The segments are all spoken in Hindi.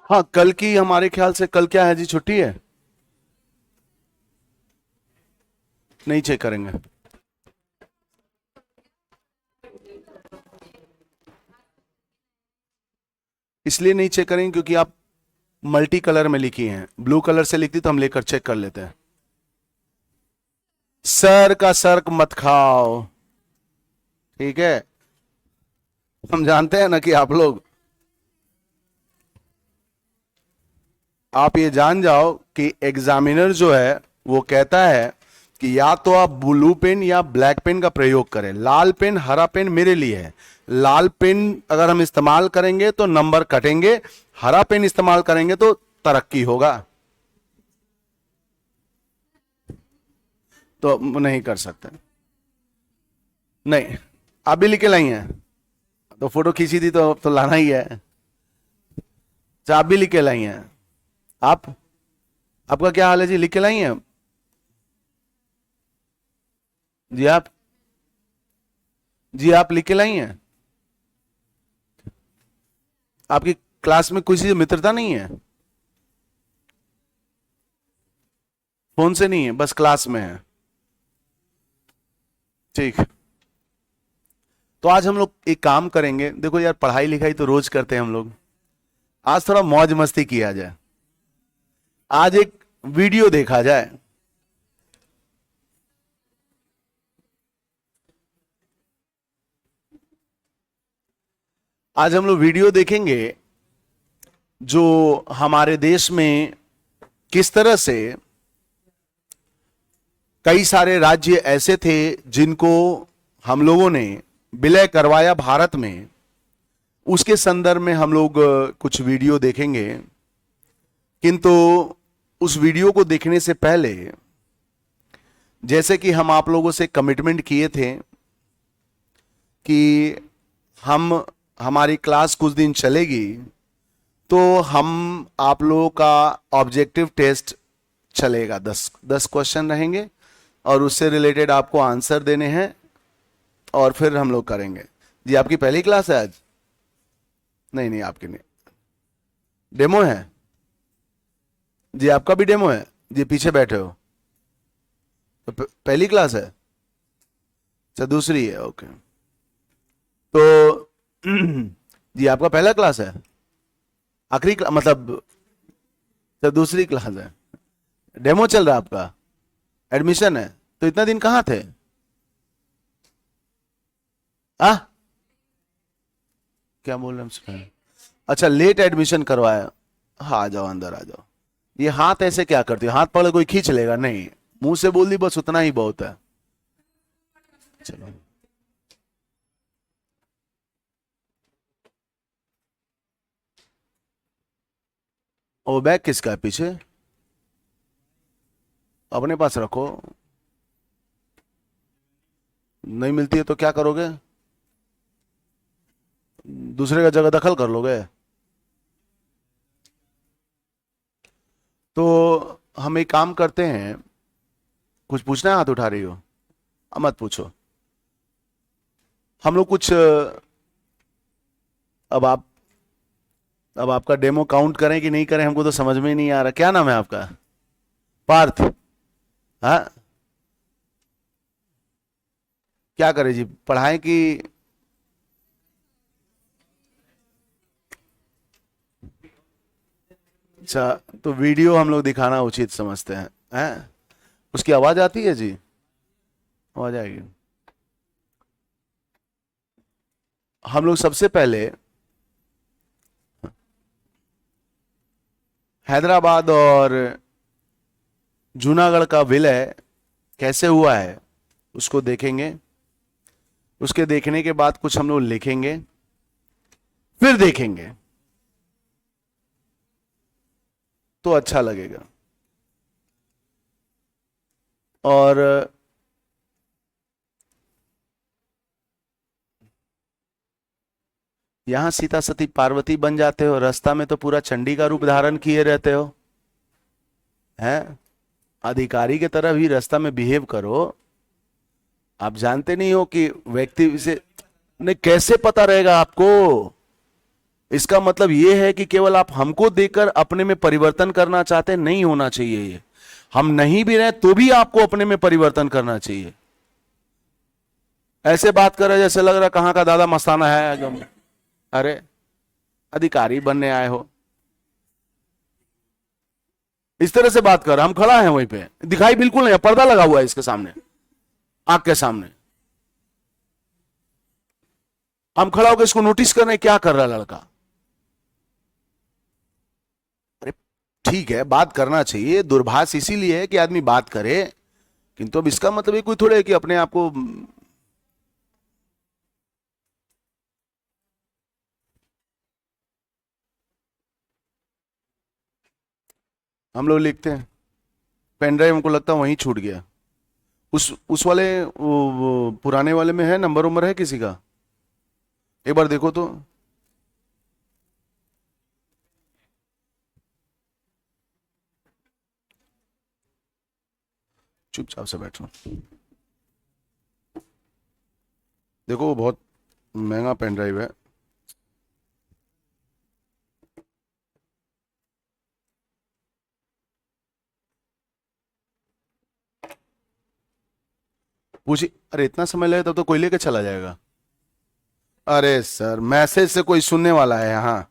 हाँ, कल की हमारे ख्याल से, कल क्या है जी, छुट्टी है? नहीं चेक करेंगे। इसलिए नहीं चेक करेंगे क्योंकि आप मल्टी कलर में लिखी हैं। ब्लू कलर से लिखती तो हम लेकर चेक कर लेते हैं। सर का सर्क मत खाओ, ठीक है? हम जानते हैं ना कि आप ये जान जाओ कि एग्जामिनर जो है वो कहता है कि या तो आप ब्लू पेन या ब्लैक पेन का प्रयोग करें। लाल पेन, हरा पेन मेरे लिए है। लाल पेन अगर हम इस्तेमाल करेंगे तो नंबर कटेंगे, हरा पेन इस्तेमाल करेंगे तो तरक्की होगा। तो नहीं कर सकते। नहीं, आप भी लिख के लाई हैं तो फोटो खींची थी तो लाना ही है। अच्छा, आप भी लिख के लाई हैं। आप, आपका क्या हाल है जी, लिख के लाई हैं जी? आप लिख के लाई हैं? आपकी क्लास में किसी से मित्रता नहीं है? फोन से नहीं है, बस क्लास में है। ठीक। तो आज हम लोग एक काम करेंगे। देखो यार, पढ़ाई लिखाई तो रोज करते हैं हम लोग, आज थोड़ा मौज मस्ती किया जाए। आज एक वीडियो देखा जाए। आज हम लोग वीडियो देखेंगे जो हमारे देश में किस तरह से कई सारे राज्य ऐसे थे जिनको हम लोगों ने विलय करवाया भारत में। उसके संदर्भ में हम लोग कुछ वीडियो देखेंगे। किंतु उस वीडियो को देखने से पहले, जैसे कि हम आप लोगों से कमिटमेंट किए थे कि हमारी क्लास कुछ दिन चलेगी, तो हम आप लोगों का ऑब्जेक्टिव टेस्ट चलेगा। 10 क्वेश्चन रहेंगे और उससे रिलेटेड आपको आंसर देने हैं और फिर हम लोग करेंगे। जी, आपकी पहली क्लास है आज? नहीं नहीं, आपकी नहीं, डेमो है जी। आपका भी डेमो है जी, पीछे बैठे हो तो पहली क्लास है? अच्छा, दूसरी है, ओके। तो जी, आपका पहला क्लास है? आखिरी मतलब, अच्छा, दूसरी क्लास है। डेमो चल रहा है आपका? एडमिशन है? तो इतना दिन कहाँ थे? आ क्या बोल रहे हैं हम? अच्छा, लेट एडमिशन करवाया। हाँ, आ जाओ, अंदर आ जाओ। ये हाथ ऐसे क्या करती हो? हाथ पकड़ कोई खींच लेगा? नहीं, मुंह से बोल दी बस, उतना ही बहुत है। चलो, वो बैग किसका है पीछे? अपने पास रखो। नहीं मिलती है तो क्या करोगे? दूसरे का जगह दखल कर लोगे? तो हम एक काम करते हैं। कुछ पूछना है? हाथ उठा रही हो? मत पूछो। हम लोग कुछ अब आप अब आपका डेमो काउंट करें कि नहीं करें, हमको तो समझ में ही नहीं आ रहा। क्या नाम है आपका? पार्थ? हाँ, क्या करें जी, पढ़ाएं कि? अच्छा, तो वीडियो हम लोग दिखाना उचित समझते हैं। उसकी आवाज आती है जी? आवाज आएगी। हम लोग सबसे पहले हैदराबाद और जूनागढ़ का विलय कैसे हुआ है उसको देखेंगे। उसके देखने के बाद कुछ हम लोग लिखेंगे, फिर देखेंगे तो अच्छा लगेगा। और यहां सीता सती पार्वती बन जाते हो, रास्ता में तो पूरा चंडी का रूप धारण किए रहते हो। हैं, अधिकारी की तरह भी रास्ता में बिहेव करो। आप जानते नहीं हो कि व्यक्ति से नहीं, कैसे पता रहेगा आपको? इसका मतलब यह है कि केवल आप हमको देकर अपने में परिवर्तन करना चाहते हैं, नहीं होना चाहिए ये। हम नहीं भी रहे तो भी आपको अपने में परिवर्तन करना चाहिए। ऐसे बात कर रहे जैसे लग रहा कहां का दादा मस्ताना है एकदम, अरे अधिकारी बनने आए हो, इस तरह से बात कर रहे। हम खड़ा है वहीं पे, दिखाई बिल्कुल नहीं, पर्दा लगा हुआ है इसके सामने, आंख के सामने। हम खड़ा होकर इसको नोटिस कर रहे हैं क्या कर रहा है लड़का। अरे ठीक है, बात करना चाहिए, दूरभाष इसीलिए है कि आदमी बात करे, किंतु अब इसका मतलब ये कोई थोड़े है कि अपने आप को। हम लोग लिखते हैं, पेन ड्राइव हमको लगता है वहीं छूट गया। उस वाले वो पुराने वाले में है, नंबर उम्र है किसी का? एक बार देखो तो। चुपचाप से बैठो, देखो वो बहुत महंगा पेन ड्राइव है। पूछिए, अरे इतना समय लगे तब तो कोई लेके चला जाएगा। अरे सर, मैसेज से कोई सुनने वाला है यहाँ?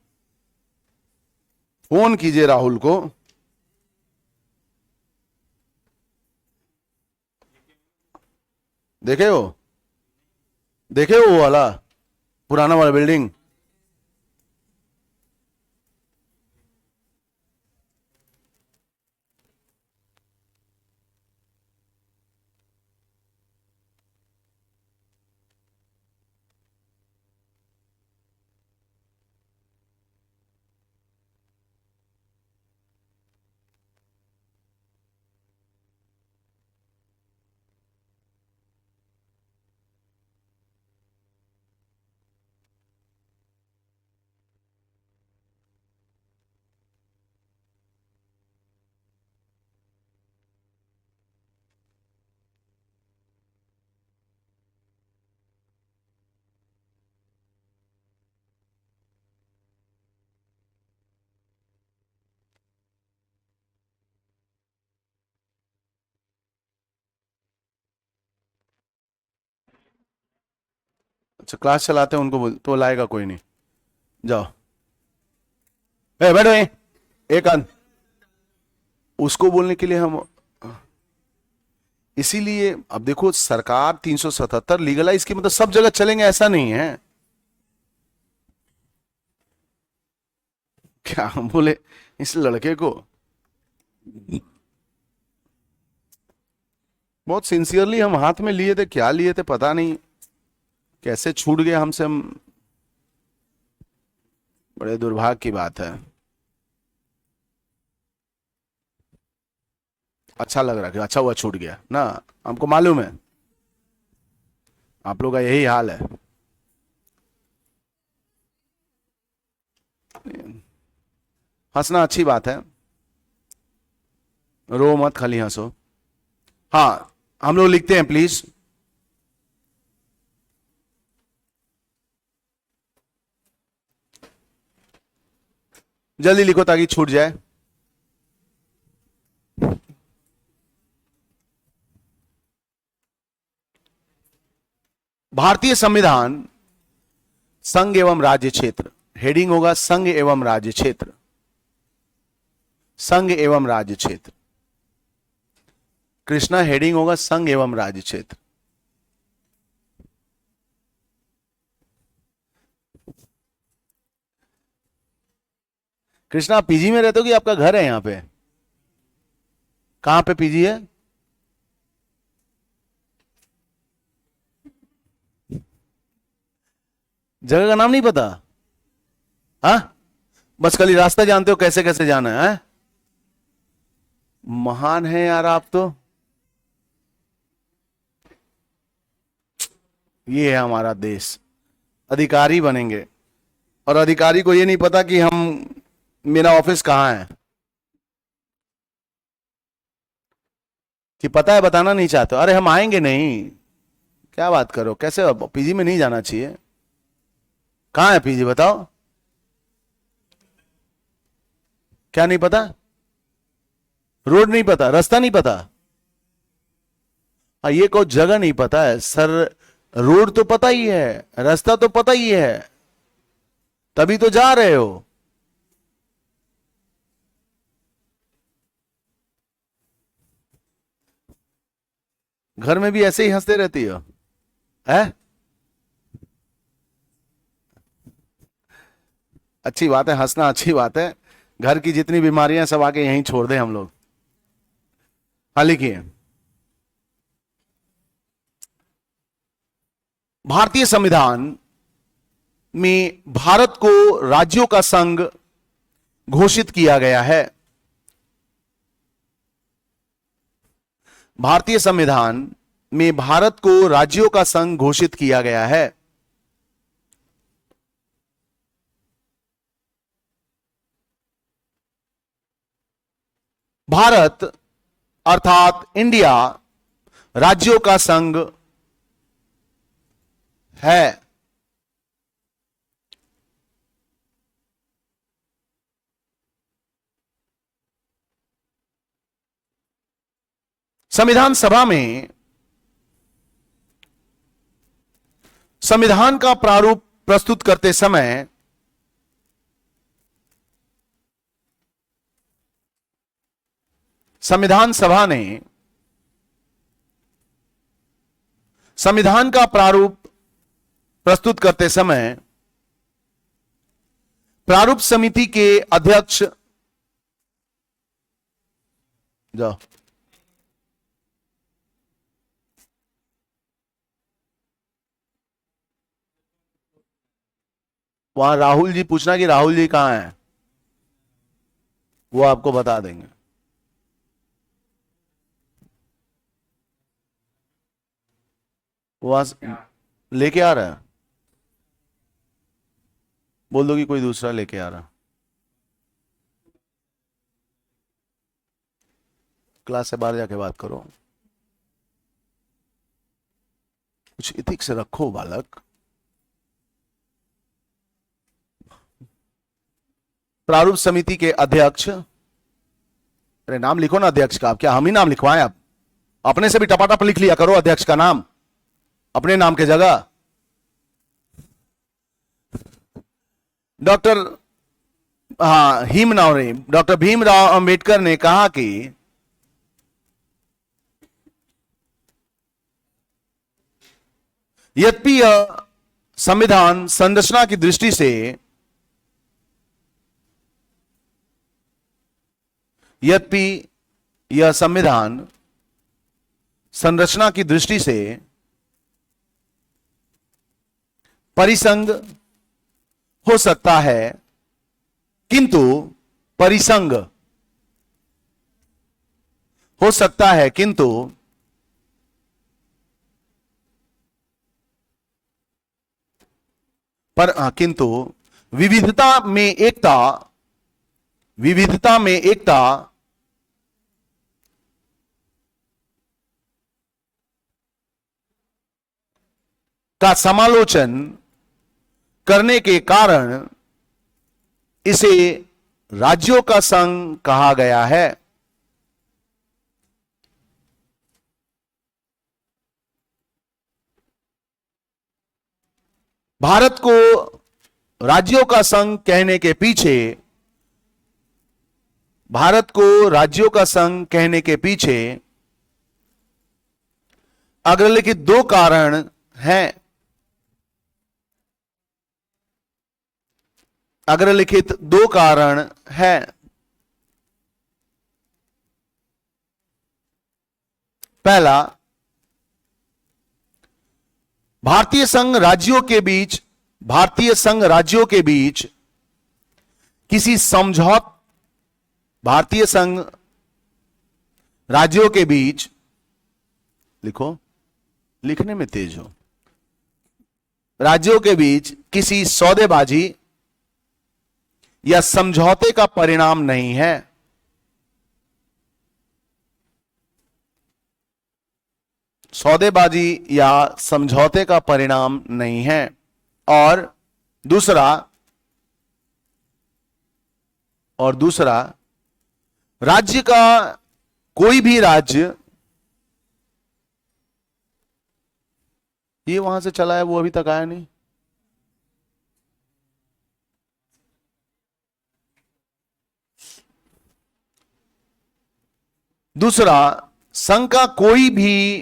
फोन कीजिए राहुल को। देखे हो, देखे हो वो वाला पुराना वाला बिल्डिंग? अच्छा, क्लास चलाते हैं उनको बोल तो लाएगा कोई नहीं। जाओ, ए बैठो यहीं। एक आध उसको बोलने के लिए हम, इसीलिए अब देखो सरकार 377 लीगलाइज की, मतलब सब जगह चलेंगे ऐसा नहीं है। क्या हम बोले इस लड़के को, बहुत सिंसियरली हम हाथ में लिए थे, क्या लिए थे पता नहीं, कैसे छूट गए हमसे। हम बड़े दुर्भाग्य की बात है। अच्छा लग रहा कि अच्छा हुआ छूट गया ना, हमको मालूम है आप लोग का यही हाल है। हंसना अच्छी बात है, रो मत, खाली हंसो। हाँ, हम लोग लिखते हैं प्लीज। जल्दी लिखो ताकि छूट जाए। भारतीय संविधान संघ एवं राज्य क्षेत्र, हेडिंग होगा संघ एवं राज्य क्षेत्र, संघ एवं राज्य क्षेत्र। कृष्णा, हेडिंग होगा संघ एवं राज्य क्षेत्र। कृष्णा, पीजी में रहते हो कि आपका घर है यहां पे? कहां पे पीजी है? जगह का नाम नहीं पता? हाँ, बस खाली रास्ता जानते हो कैसे कैसे जाना है? महान है यार आप तो। ये है हमारा देश, अधिकारी बनेंगे और अधिकारी को ये नहीं पता कि हम, मेरा ऑफिस कहां है, कि पता है बताना नहीं चाहते। अरे हम आएंगे नहीं, क्या बात करो, कैसे पीजी में नहीं जाना चाहिए? कहां है पीजी बताओ? क्या नहीं पता? रोड नहीं पता, रास्ता नहीं पता। ये कोई जगह नहीं पता है सर। रोड तो पता ही है, रास्ता तो पता ही है, तभी तो जा रहे हो। घर में भी ऐसे ही हंसते रहती हो है? अच्छी बात है, हंसना अच्छी बात है। घर की जितनी बीमारियां सब आके यहीं छोड़ दें हम लोग। हाँ लिखिए। भारतीय संविधान में भारत को राज्यों का संघ घोषित किया गया है। भारतीय संविधान में भारत को राज्यों का संघ घोषित किया गया है। भारत अर्थात इंडिया राज्यों का संघ है। संविधान सभा में संविधान का प्रारूप प्रस्तुत करते समय संविधान सभा ने संविधान का प्रारूप प्रस्तुत करते समय प्रारूप समिति के अध्यक्ष जाओ वहां राहुल जी पूछना कि राहुल जी कहां हैं, वो आपको बता देंगे। वो लेके आ रहा है, बोल दो कि कोई दूसरा लेके आ रहा। क्लास से बाहर जाके बात करो, कुछ इथिक्स रखो बालक। प्रारूप समिति के अध्यक्ष, अरे नाम लिखो ना अध्यक्ष का, क्या हम ही नाम लिखवाएं? आप अपने से भी टपाटप लिख लिया करो अध्यक्ष का नाम अपने नाम के जगह। डॉक्टर डॉक्टर भीमराव अंबेडकर ने कहा कि यद्यपि यह संविधान संरचना की दृष्टि से यद्यपि यह संविधान संरचना की दृष्टि से परिसंघ हो सकता है, किंतु परिसंघ हो सकता है किंतु विविधता में एकता का समालोचन करने के कारण इसे राज्यों का संघ कहा गया है। भारत को राज्यों का संघ कहने के पीछे अग्रलिखित दो कारण हैं। पहला, भारतीय संघ राज्यों के बीच किसी लिखो, लिखने में तेज हो, राज्यों के बीच किसी सौदेबाजी या समझौते का परिणाम नहीं है। सौदेबाजी या समझौते का परिणाम नहीं है। और दूसरा राज्य का कोई भी राज्य, ये वहां से चला है, वो अभी तक आया नहीं। दूसरा, संघ का कोई भी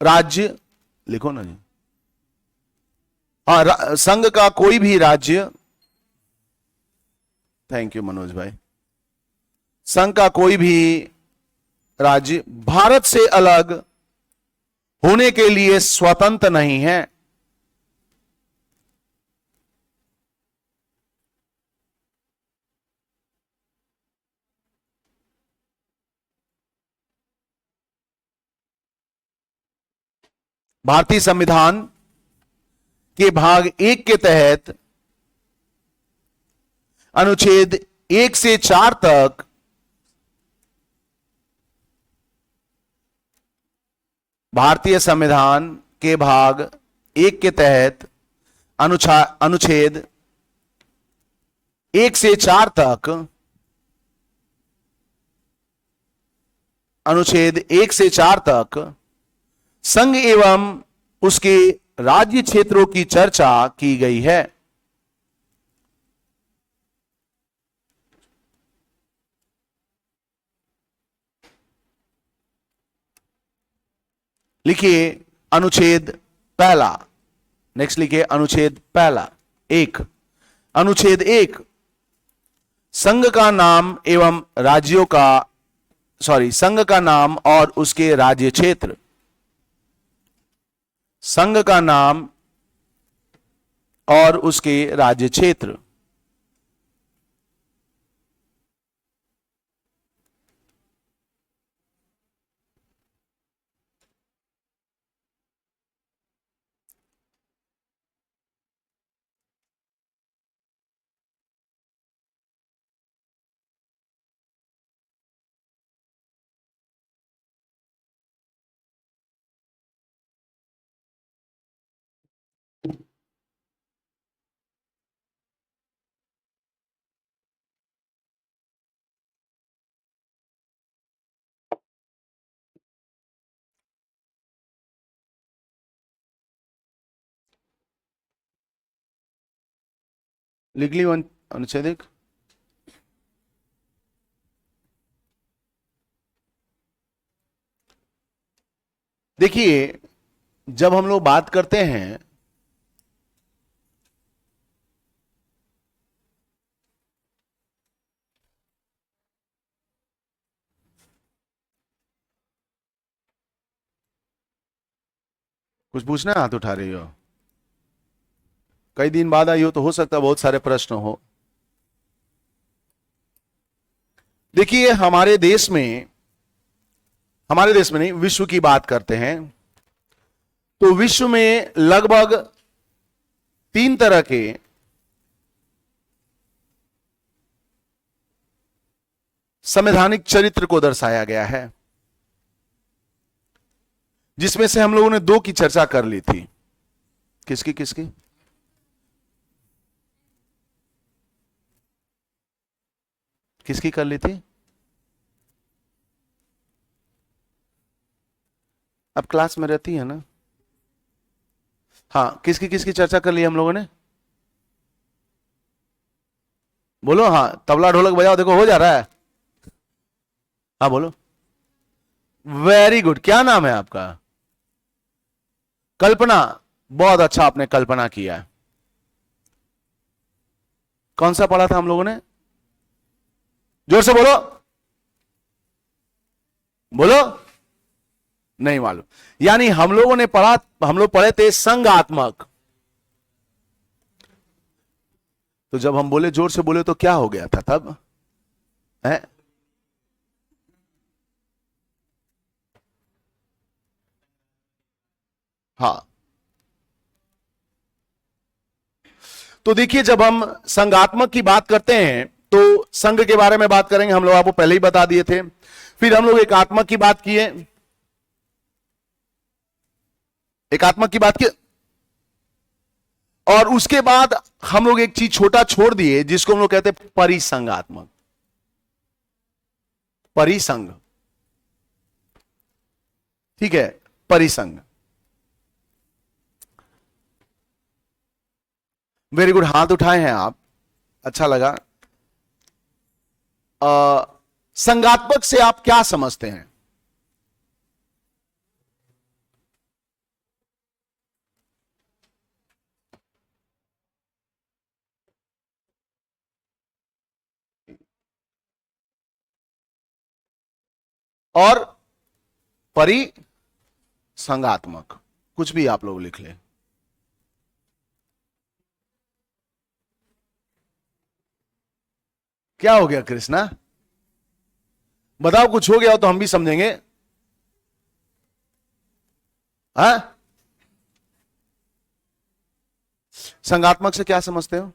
राज्य, लिखो ना जी। हाँ, संघ का कोई भी राज्य, थैंक यू मनोज भाई, संघ का कोई भी राज्य भारत से अलग होने के लिए स्वतंत्र नहीं है। भारतीय संविधान के भाग 1 के तहत अनुच्छेद 1 से 4 तक भारतीय संविधान के भाग 1 के तहत अनुच्छेद 1 से 4 तक, अनुच्छेद 1 से 4 तक संघ एवं उसके राज्य क्षेत्रों की चर्चा की गई है। लिखिए अनुच्छेद पहला, नेक्स्ट लिखिए अनुच्छेद पहला 1। अनुच्छेद 1, संघ का नाम एवं राज्यों का, संघ का नाम और उसके राज्य क्षेत्र। संघ का नाम और उसके राज्य क्षेत्र। लिख ली अनुच्छेद 1। देखिए, जब हम लोग बात करते हैं कुछ पूछना है, हाथ उठा रही हो, कई दिन बाद आई हो तो हो सकता है बहुत सारे प्रश्न हो। देखिए, हमारे देश में नहीं, विश्व की बात करते हैं तो विश्व में लगभग 3 तरह के संवैधानिक चरित्र को दर्शाया गया है, जिसमें से हम लोगों ने 2 की चर्चा कर ली थी। किसकी किसकी? किसकी कर ली थी? अब क्लास में रहती है ना? हाँ, किसकी किसकी चर्चा कर ली हम लोगों ने? बोलो, हाँ, तबला ढोलक बजाओ, देखो हो जा रहा है। हाँ बोलो। वेरी गुड, क्या नाम है आपका? कल्पना, बहुत अच्छा आपने कल्पना किया है। कौन सा पढ़ा था हम लोगों ने? जोर से बोलो, बोलो। नहीं मालूम। यानी हम लोगों ने पढ़ा, हम लोग पढ़े थे संघात्मक। तो जब हम बोले, जोर से बोले, तो क्या हो गया था तब है? हाँ, तो देखिए, जब हम संघात्मक की बात करते हैं तो संघ के बारे में बात करेंगे, हम लोग आपको पहले ही बता दिए थे। फिर हम लोग एकात्मक की बात किए, एकात्मक की बात की, और उसके बाद हम लोग एक चीज छोटा छोड़ दिए जिसको हम लोग कहते हैं परिसंघात्मक। परिसंघ, ठीक है, परिसंघ। वेरी गुड, हाथ उठाए हैं आप, अच्छा लगा। संघात्मक से आप क्या समझते हैं? और परिसंघात्मक, कुछ भी आप लोग लिख लें। क्या हो गया कृष्णा? बताओ, कुछ हो गया हो तो हम भी समझेंगे। हाँ, संघात्मक से क्या समझते हो?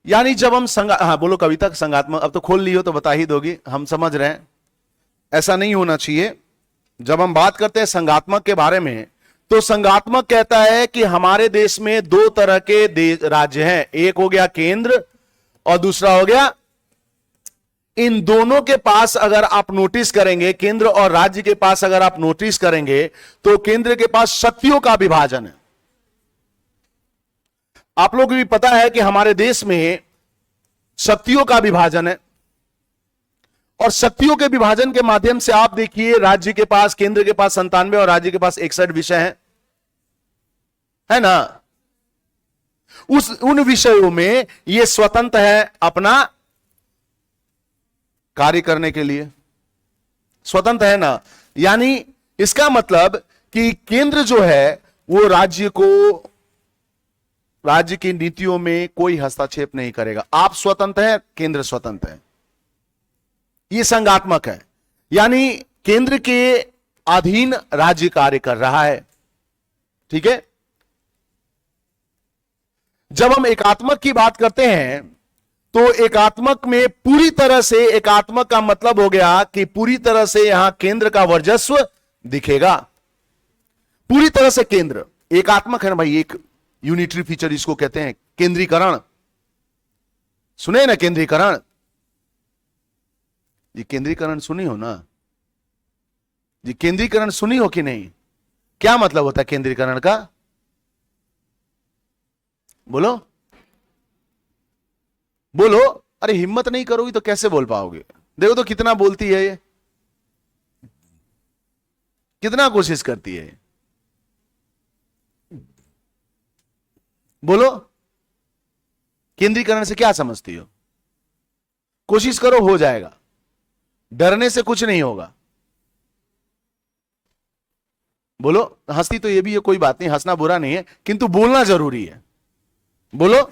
यानी जब हम हाँ बोलो कविता, संघात्मक अब तो खोल लियो तो बता ही दोगी, हम समझ रहे हैं, ऐसा नहीं होना चाहिए। जब हम बात करते हैं संघात्मक के बारे में, तो संघात्मक कहता है कि हमारे देश में दो तरह के राज्य हैं, एक हो गया केंद्र और दूसरा हो गया, इन दोनों के पास अगर आप नोटिस करेंगे, केंद्र और राज्य के पास अगर आप नोटिस करेंगे, तो केंद्र के पास शक्तियों का विभाजन है। आप लोगों को भी पता है कि हमारे देश में शक्तियों का विभाजन है, और शक्तियों के विभाजन के माध्यम से आप देखिए, राज्य के पास, केंद्र के पास 97 और राज्य के पास 61 विषय हैं, है ना? उन विषयों में ये स्वतंत्र है अपना कार्य करने के लिए, स्वतंत्र है ना। यानी इसका मतलब कि केंद्र जो है वो राज्य की नीतियों में कोई हस्तक्षेप नहीं करेगा। आप स्वतंत्र हैं, केंद्र स्वतंत्र है, ये संघात्मक है। यानी केंद्र के अधीन राज्य कार्य कर रहा है, ठीक है। जब हम एकात्मक की बात करते हैं, तो एकात्मक में पूरी तरह से, एकात्मक का मतलब हो गया कि पूरी तरह से यहां केंद्र का वर्चस्व दिखेगा, पूरी तरह से केंद्र एकात्मक है ना भाई। एक यूनिटरी फीचर इसको कहते हैं, केंद्रीकरण। सुने ना केंद्रीकरण? ये केंद्रीकरण सुनी हो ना? ये केंद्रीकरण सुनी हो कि नहीं? क्या मतलब होता है केंद्रीकरण का? बोलो बोलो। अरे हिम्मत नहीं करोगी तो कैसे बोल पाओगे? देखो तो कितना बोलती है ये, कितना कोशिश करती है। बोलो, केंद्रीकरण से क्या समझती हो? कोशिश करो, हो जाएगा, डरने से कुछ नहीं होगा। बोलो। हंसती तो ये भी है, कोई बात नहीं, हंसना बुरा नहीं है, किंतु बोलना जरूरी है। बोलो,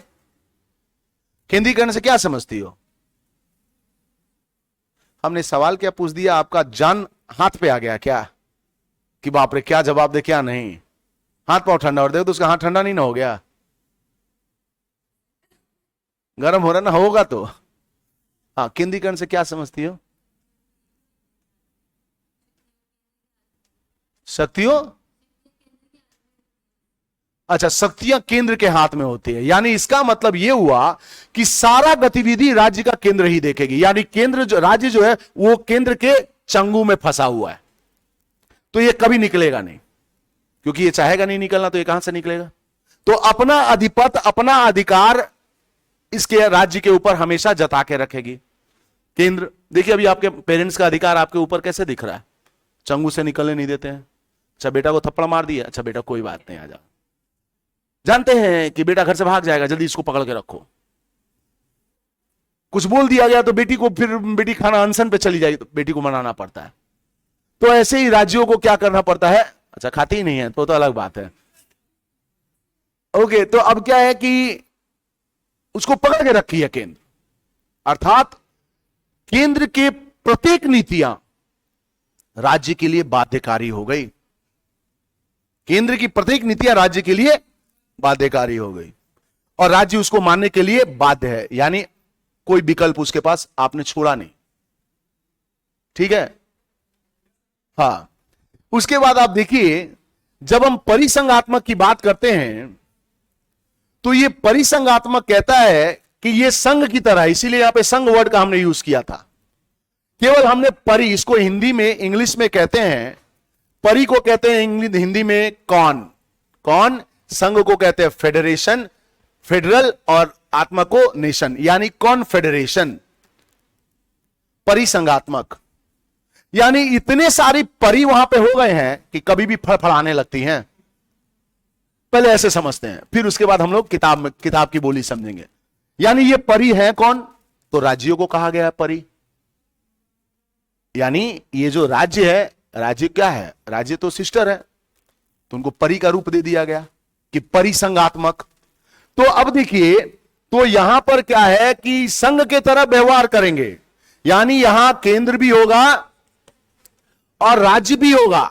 केंद्रीकरण से क्या समझती हो? हमने सवाल क्या पूछ दिया, आपका जान हाथ पे आ गया क्या कि बाप रे क्या जवाब दे क्या नहीं? हाथ पांव ठंडा, और देखो तो उसका हाथ ठंडा नहीं ना हो गया, गर्म हो रहा ना होगा तो। हाँ, केंद्रीकरण से क्या समझती हो? शक्तियों, अच्छा, शक्तियां केंद्र के हाथ में होती है। यानी इसका मतलब यह हुआ कि सारा गतिविधि राज्य का केंद्र ही देखेगी। यानी केंद्र जो, राज्य जो है वो केंद्र के चंगू में फंसा हुआ है, तो ये कभी निकलेगा नहीं, क्योंकि ये चाहेगा नहीं निकलना, तो ये कहां से निकलेगा? तो अपना अधिपत, अपना अधिकार इसके राज्य के ऊपर हमेशा जता के रखेगी केंद्र। देखिए अभी आपके पेरेंट्स का अधिकार आपके ऊपर कैसे दिख रहा है, चंगू से निकलने नहीं देते हैं। अच्छा बेटा को थप्पड़ मार दिया, अच्छा बेटा कोई बात नहीं, आ जाओ। जानते हैं कि बेटा घर से भाग जाएगा, जल्दी इसको पकड़ के रखो। कुछ बोल दिया गया तो बेटी को, फिर बेटी खाना अनशन पे चली जाएगी तो बेटी को मनाना पड़ता है। तो ऐसे ही राज्यों को क्या करना पड़ता है? अच्छा खाती ही नहीं है तो अलग बात है। ओके, तो अब क्या है कि उसको पकड़ के रखी है केंद्र, अर्थात केंद्र के प्रत्येक नीतियां राज्य के लिए बाध्यकारी हो गई। केंद्र की प्रत्येक नीतियां राज्य के लिए बाध्यकारी हो गई, और राज्य उसको मानने के लिए बाध्य है। यानी कोई विकल्प उसके पास आपने छोड़ा नहीं। ठीक है। हाँ, उसके बाद आप देखिए, जब हम परिसंगात्मक की बात करते हैं तो ये परिसंगात्मक कहता है कि ये संघ की तरह, इसीलिए यहां पे संघ वर्ड का हमने यूज किया था। केवल हमने परि, इसको हिंदी में, इंग्लिश में कहते हैं, परि को कहते हैं हिंदी में कौन, कौन, संघ को कहते हैं फेडरेशन, फेडरल, और आत्मा को नेशन, यानी कॉन्फेडरेशन, परिसंगात्मक। यानी इतने सारी परी वहां पे हो गए हैं कि कभी भी फड़फड़ाने लगती हैं। पहले ऐसे समझते हैं, फिर उसके बाद हम लोग किताब की बोली समझेंगे। यानी ये परी है कौन, तो राज्यों को कहा गया है परी। यानी ये जो राज्य है, राज्य क्या है, राज्य तो सिस्टर है, तो उनको परी का रूप दे दिया गया कि परिसंगात्मक। तो अब देखिए, तो यहां पर क्या है कि संघ के तरह व्यवहार करेंगे, यानी यहां केंद्र भी होगा और राज्य भी होगा।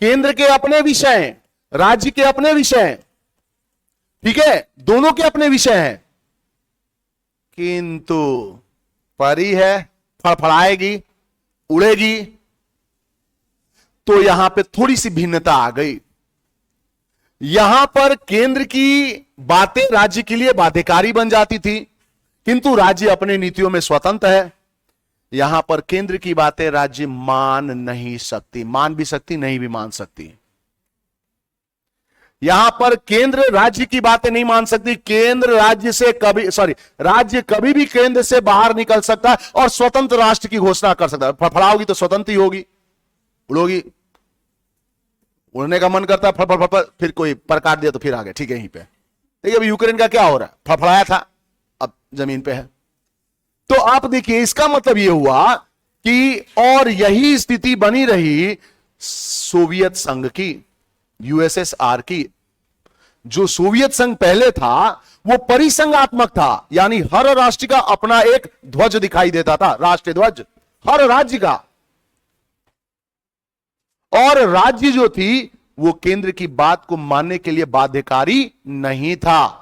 केंद्र के अपने विषय, राज्य के अपने विषय, ठीक है, दोनों के अपने विषय हैं, किंतु परी है, फड़फड़ाएगी, उड़ेगी, तो यहां पे थोड़ी सी भिन्नता आ गई। यहां पर केंद्र की बातें राज्य के लिए बाध्यकारी बन जाती थी, किंतु राज्य अपने नीतियों में स्वतंत्र है। यहां पर केंद्र की बातें राज्य मान नहीं सकती, मान भी सकती, नहीं भी मान सकती। यहां पर केंद्र राज्य की बातें नहीं मान सकती, केंद्र राज्य से कभी, राज्य कभी भी केंद्र से बाहर निकल सकता है और स्वतंत्र राष्ट्र की घोषणा कर सकता है। फड़फड़ाओगी तो स्वतंत्र ही होगी, उड़ोगी, उड़ने का मन करता है, फड़ फिर कोई पर काट दिया तो फिर आ गए, ठीक है, यहीं पे। देखिए अभी यूक्रेन का क्या हो रहा है, फड़फड़ाया था, अब जमीन पे है। तो आप देखिए, इसका मतलब यह हुआ कि, और यही स्थिति बनी रही सोवियत संघ की, यूएसएसआर की। जो सोवियत संघ पहले था वो परिसंघात्मक था, यानी हर राष्ट्र का अपना एक ध्वज दिखाई देता था, राष्ट्रीय ध्वज हर राज्य का, और राज्य जो थी वो केंद्र की बात को मानने के लिए बाध्यकारी नहीं था।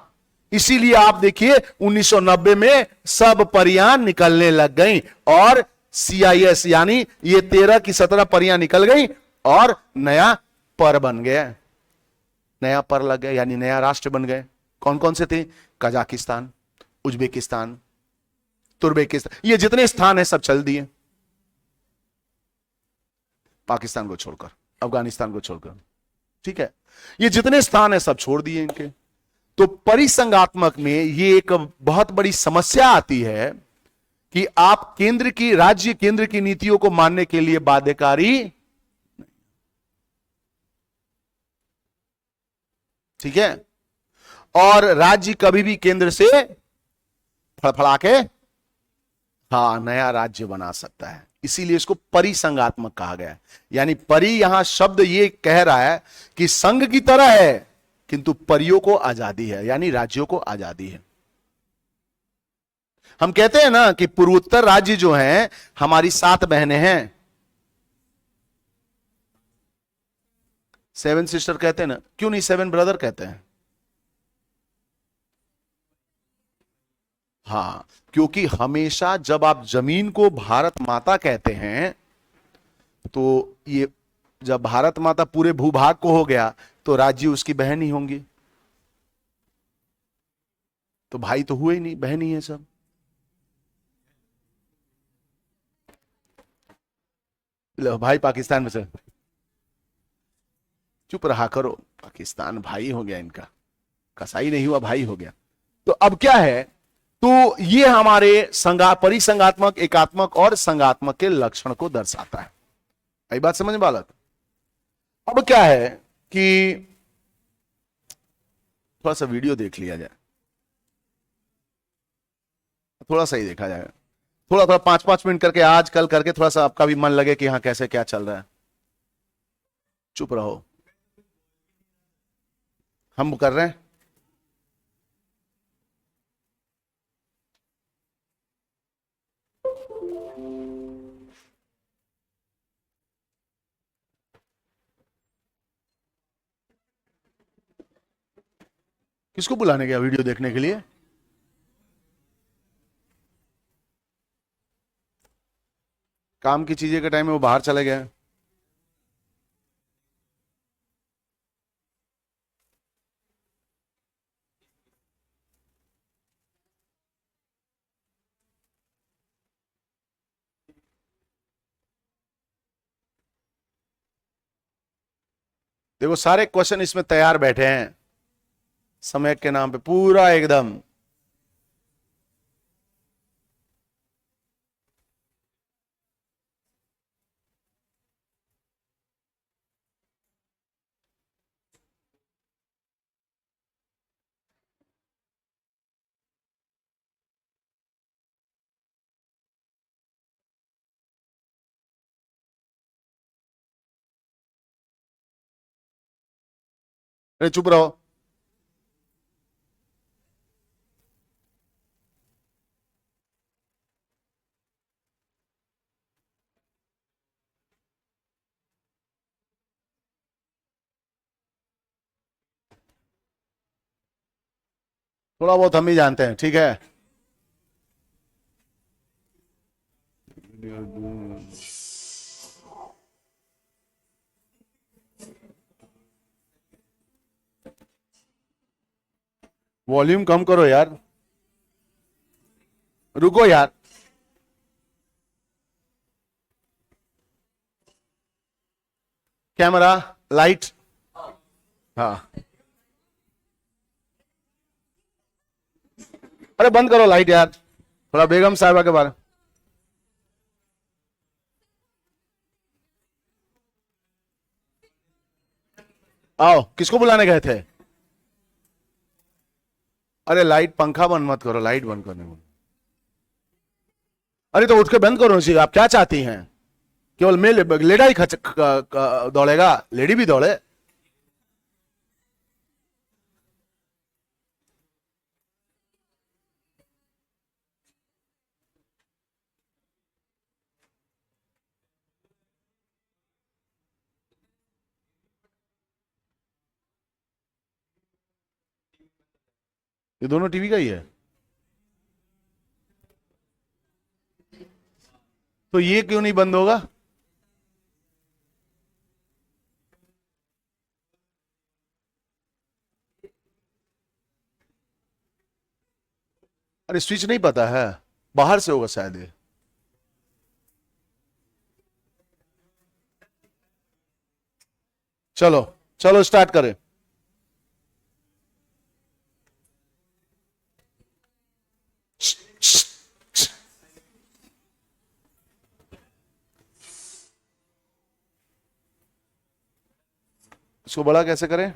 इसीलिए आप देखिए 1990 में सब परियां निकलने लग गई और CIS, यानी ये 13 की 17 परियां निकल गई और नया पर बन गया, नया पर लग गया, यानी नया राष्ट्र बन गए। कौन कौन से थे, कजाकिस्तान, उज्बेकिस्तान, तुर्कमेनिस्तान, ये जितने स्थान है सब चल दिए, पाकिस्तान को छोड़कर, अफगानिस्तान को छोड़कर, ठीक है, ये जितने स्थान है सब छोड़ दिए इनके। तो परिसंघात्मक में ये एक बहुत बड़ी समस्या आती है कि आप केंद्र की, राज्य केंद्र की नीतियों को मानने के लिए बाध्यकारी, ठीक है, और राज्य कभी भी केंद्र से फड़फड़ा के नया राज्य बना सकता है। इसीलिए इसको परिसंघात्मक कहा गया है। यानी परि, यहां शब्द ये कह रहा है कि संघ की तरह है किंतु परियों को आजादी है, यानी राज्यों को आजादी है। हम कहते हैं ना कि पूर्वोत्तर राज्य जो हैं हमारी 7 बहनें हैं, 7 सिस्टर कहते हैं ना, क्यों नहीं 7 ब्रदर कहते हैं? हाँ, क्योंकि हमेशा जब आप जमीन को भारत माता कहते हैं तो ये, जब भारत माता पूरे भूभाग को हो गया तो राज्य उसकी बहन ही होंगी, तो भाई तो हुए ही नहीं, बहन ही है सब। लो भाई पाकिस्तान में से चुप रहा करो, पाकिस्तान भाई हो गया इनका, कसाई नहीं हुआ, भाई हो गया। तो अब क्या है, तो ये हमारे परिसंगात्मक, एकात्मक और संगात्मक के लक्षण को दर्शाता है। यही बात समझ बालक। अब क्या है कि थोड़ा सा वीडियो देख लिया जाए, थोड़ा सा ही देखा जाए, थोड़ा थोड़ा 5-5 मिनट करके, आज कल करके, थोड़ा सा आपका भी मन लगे कि हाँ कैसे क्या चल रहा है। चुप रहो, हम कर रहे हैं। किसको बुलाने गया वीडियो देखने के लिए? काम की चीजें के टाइम में वो बाहर चले गए। देखो सारे क्वेश्चन इसमें तैयार बैठे हैं, समय के नाम पे पूरा एकदम। अरे चुप रहो। थोड़ा बहुत हम ही जानते हैं, ठीक है। वॉल्यूम कम करो यार, रुको यार। Camera, light. हाँ, अरे बंद करो लाइट यार, थोड़ा बेगम साहिबा के बारे में। आओ, किसको बुलाने गए थे? अरे लाइट, पंखा बंद मत करो, लाइट बंद करने को। अरे तो उठ के बंद करो जी, आप क्या चाहती हैं? केवल मैं लेडा ही दौड़ेगा, लेडी भी दौड़े। ये दोनों टीवी का ही है, तो ये क्यों नहीं बंद होगा? अरे स्विच नहीं पता है, बाहर से होगा शायद ये। चलो चलो स्टार्ट करें। इसको बड़ा कैसे करें?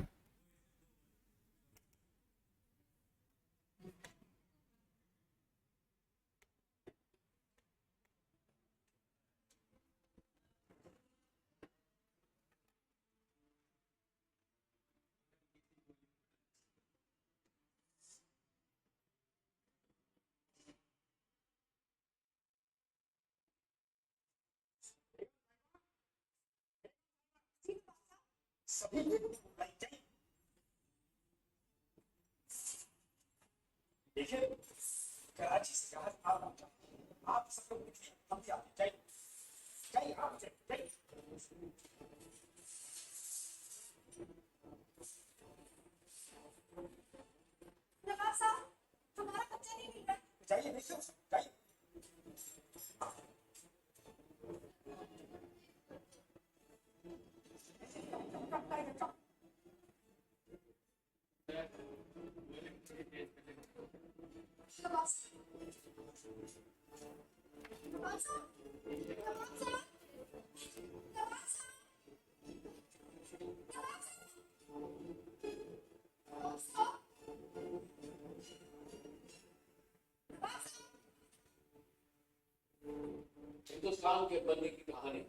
हिंदुस्तान के बनने की कहानी,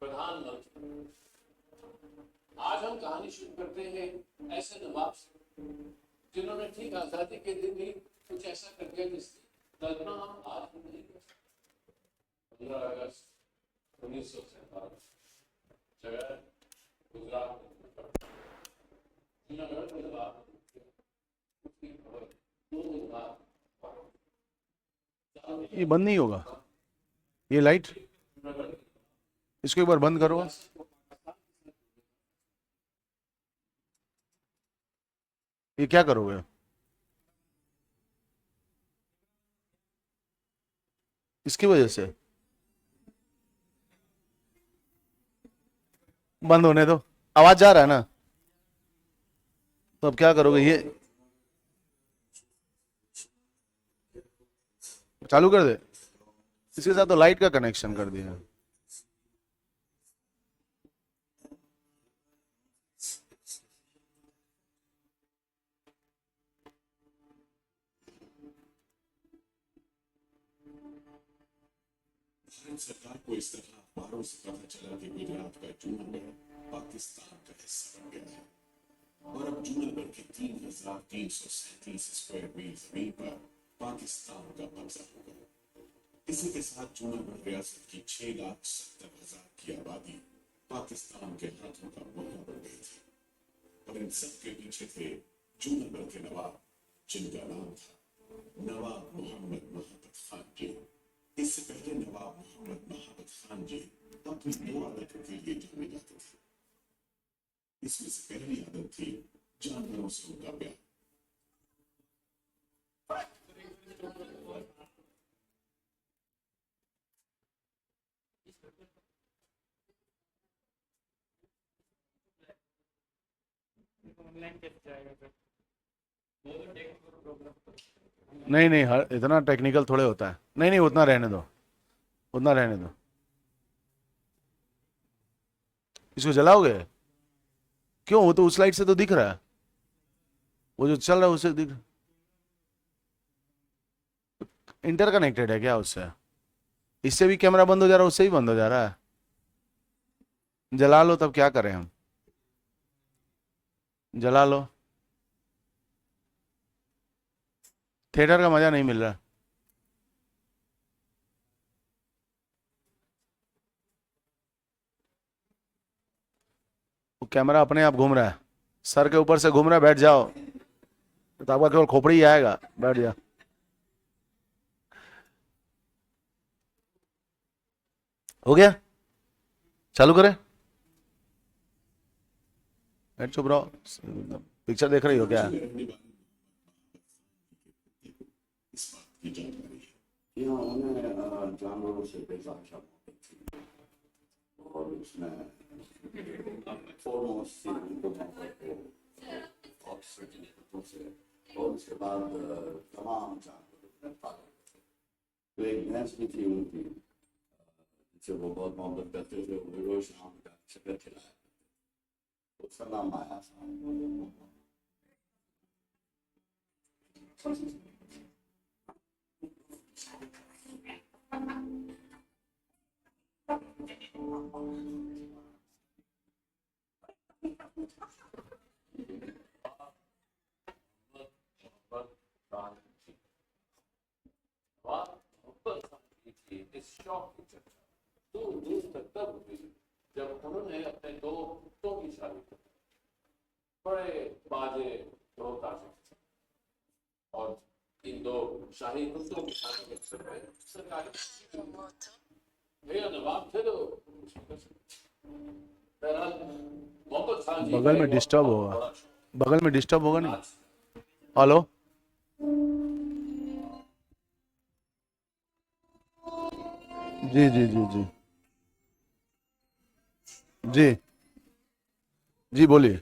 प्रधानमंत्री। आज हम कहानी शुरू करते हैं ऐसे नवाब से जिन्होंने ठीक आजादी के दिन ही कुछ ऐसा कर दिया जिसकी कल्पना हम आज भी नहीं कर सकते। 15 अगस्त 1947, जगह गुजरात में श्रीनगर में नवाब उसकी खबर 2 दिन बाद ये बंद नहीं होगा, ये लाइट। इसको एक बार बंद करो। ये क्या करोगे? इसकी वजह से बंद होने दो। आवाज जा रहा है ना? तो अब क्या करोगे? ये चालू कर दे। इसके साथ तो लाइट का कनेक्शन कर दिया। भारत सरकार को इस तरह अखबारों से पता चला कि गुजरात का जूनागढ़ पाकिस्तान का हिस्सा बन गया है और अब जूनागढ़ की 3,337 स्क्वायर मील जमीन पर पाकिस्तान का कब्जा होगा। इसी के साथ जूनागढ़ रियासत की 6,70,000 की आबादी पाकिस्तान के हाथों का मुद्दा बन गई थी और इन सब के पीछे थे जूनागढ़ के नवाब, जिनका नाम था नवाब मोहम्मद महाबत खान जी। इससे पहले नवाब मोहम्मद महाबत खान जी अपनी दो आदतों के लिए जाने जाते थे। इसमें से पहली आदत थी जानवरों से उनका प्यार। नहीं नहीं, हर इतना टेक्निकल थोड़े होता है। नहीं नहीं, उतना रहने दो, उतना रहने दो। इसको जलाओगे? क्यों? वो तो उस लाइट से तो दिख रहा है, वो जो चल रहा है उससे दिख। इंटरकनेक्टेड है क्या उससे? इससे भी कैमरा बंद हो जा रहा है, उससे भी बंद हो जा रहा है। जला लो, तब क्या करें हम? जला लो। थिएटर का मजा नहीं मिल रहा। वो कैमरा अपने आप घूम रहा है, सर के ऊपर से घूम रहा है। बैठ जाओ, तो आपका केवल खोपड़ी ही आएगा। बैठ जाओ। हो गया? चालू करें? बैठ चुप रहो। पिक्चर देख रही हो क्या? रहने वाले इस बात की जानकारी है। यहाँ उन्हें जानवरों से बेजान थी और उसमें फोरमोस्ट ऑक्सीजन से और उसके बाद तमाम जानवर पाले। तो एक भैंस भी थी उनकी जिससे वो बहुत मोहब्बत करते थे। वो रोज शाम का शक्कर खिलाया, उसका नाम माया था। इस शौक की चर्चा दूर दूर तक तब हुई जब उन्होंने अपने दो कुत्तों की शादी की। बड़े बाजे ढोल और इन दो शाही कुत्तों की शादी के अवसर पर सरकारी भैया नवाब थे तो बहरहाल मोहम्मद खान जी बगल में डिस्टर्ब होगा, बगल में डिस्टर्ब होगा नहीं। हेलो? जी जी जी जी जी जी, बोलिए।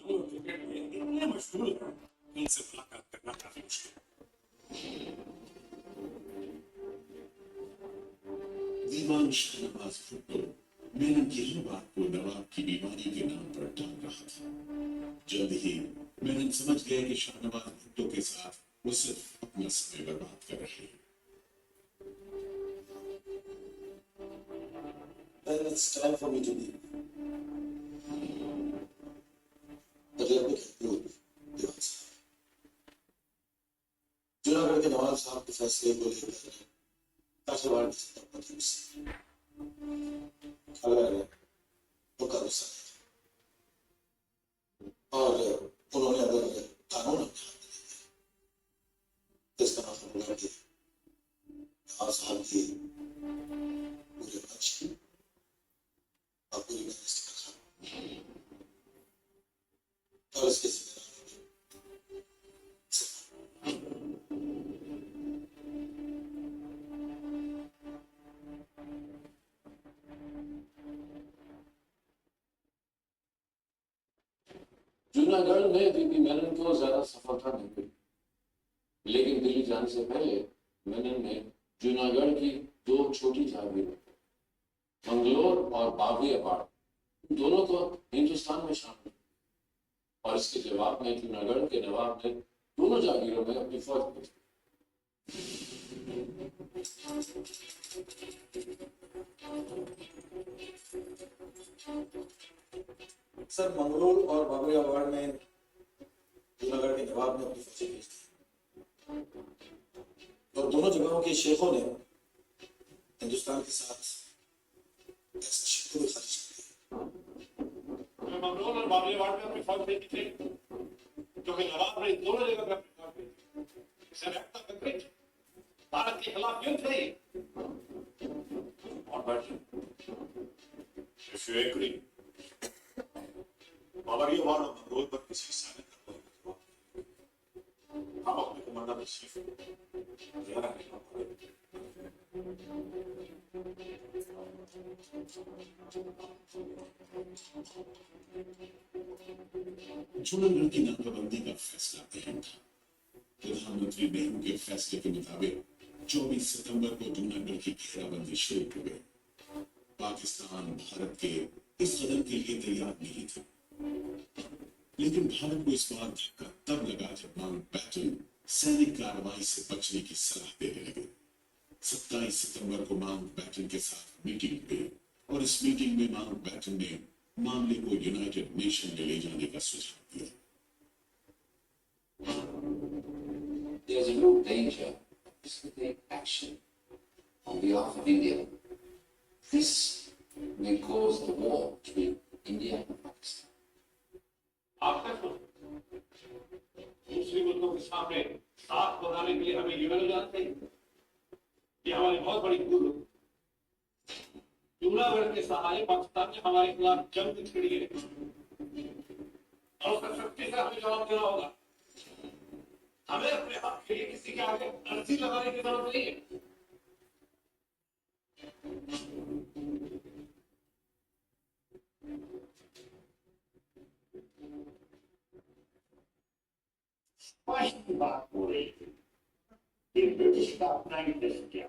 मजदूर क्रिकेट में इतने मशहूर हैं कि उनसे मुलाकात करना काफी मुश्किल है। दीवान शाहनवाज भुट्टो मेनन की हर बात को नवाब की बीमारी के नाम पर टाल रहा था। जल्द ही मेनन समझ गए कि शाहनवाज भुट्टो के साथ वो सिर्फ अपना समय बर्बाद कर रहे हैं। Then it's time for me to leave. But let me conclude, Diwan साहब। जूनागढ़ के नवाब साहब के फैसले को लेकर काठियावाड़ की सत्ता पर गुस्सा अगर तो का गुस्सा और उन्होंने अगर कानून अपने हाथ में लिया तो इसका मतलब होगा कि नवाब साहब की पूरे वंश की और पूरी डायनेस्टी का खात्मा और इसके जिम्मेदार जूनागढ़ में बीबी मेनन को ज्यादा सफलता नहीं मिली, लेकिन दिल्ली जाने से पहले मेनन ने जूनागढ़ की दो छोटी जागीरें मंगलोर और बावली अबाड़ दोनों को हिंदुस्तान में शामिल, और इसके जवाब में जूनागढ़ के नवाब ने दोनों जागीरों में अपनी फौज भेजी। सर मंगलोर और बाबुयावाड़ में जूनागढ़ के नवाब ने अपनी फौजें भेज दी और दोनों जगहों के शेखों ने हिंदुस्तान के साथ ऐसे शेखों को खारिज कर दिया। मंगलोर और बाबलीवाड़ में अपनी फौज भेजी थी, क्योंकि नवाब ने दोनों जगह पर अपनी फौज भेजी। इसे रखता कंक्रीट भारत के खिलाफ युद्ध है। और बैठिए। If you agree, बाबरीवाड़ और मंगलोर पर किसी सैनिक का कोई जवाब नहीं। हम अपने कमांडर इन चीफ जरा जूनागढ़ की नाकाबंदी का फैसला अहम था। प्रधानमंत्री नेहरू के फैसले के मुताबिक 24 सितंबर को जूनागढ़ की घेराबंदी शुरू हो गई। पाकिस्तान भारत के इस कदम के लिए तैयार नहीं था, लेकिन भारत को इस बात धक्का तब लगा जब माउंटबैटन सैनिक कार्रवाई से बचने की सलाह देने लगे। 27 सितंबर को माउंटबैटन के साथ मीटिंग हुई और इस मीटिंग में माउंटबैटन ने मामले को यूनाइटेड नेशन में ले जाने का सुझाव दिया। There's a real danger to take action on behalf of India. This may cause the war between India and Pakistan. आपका दूसरे मुल्कों के सामने साथ बनाने के लिए हमें यूएन जाना चाहिए। ये हमारी बहुत बड़ी भूल है। जूनागढ़ के सहारे पाकिस्तान ने हमारे खिलाफ जंग छिड़ी है और उसका शक्ति से हमें जवाब देना होगा। हमें अपने हक के लिए किसी के आगे अर्जी लगाने की जरूरत नहीं है। स्पष्ट बात हो रही थी कि ब्रिटिश का अपना इंटरेस्ट क्या,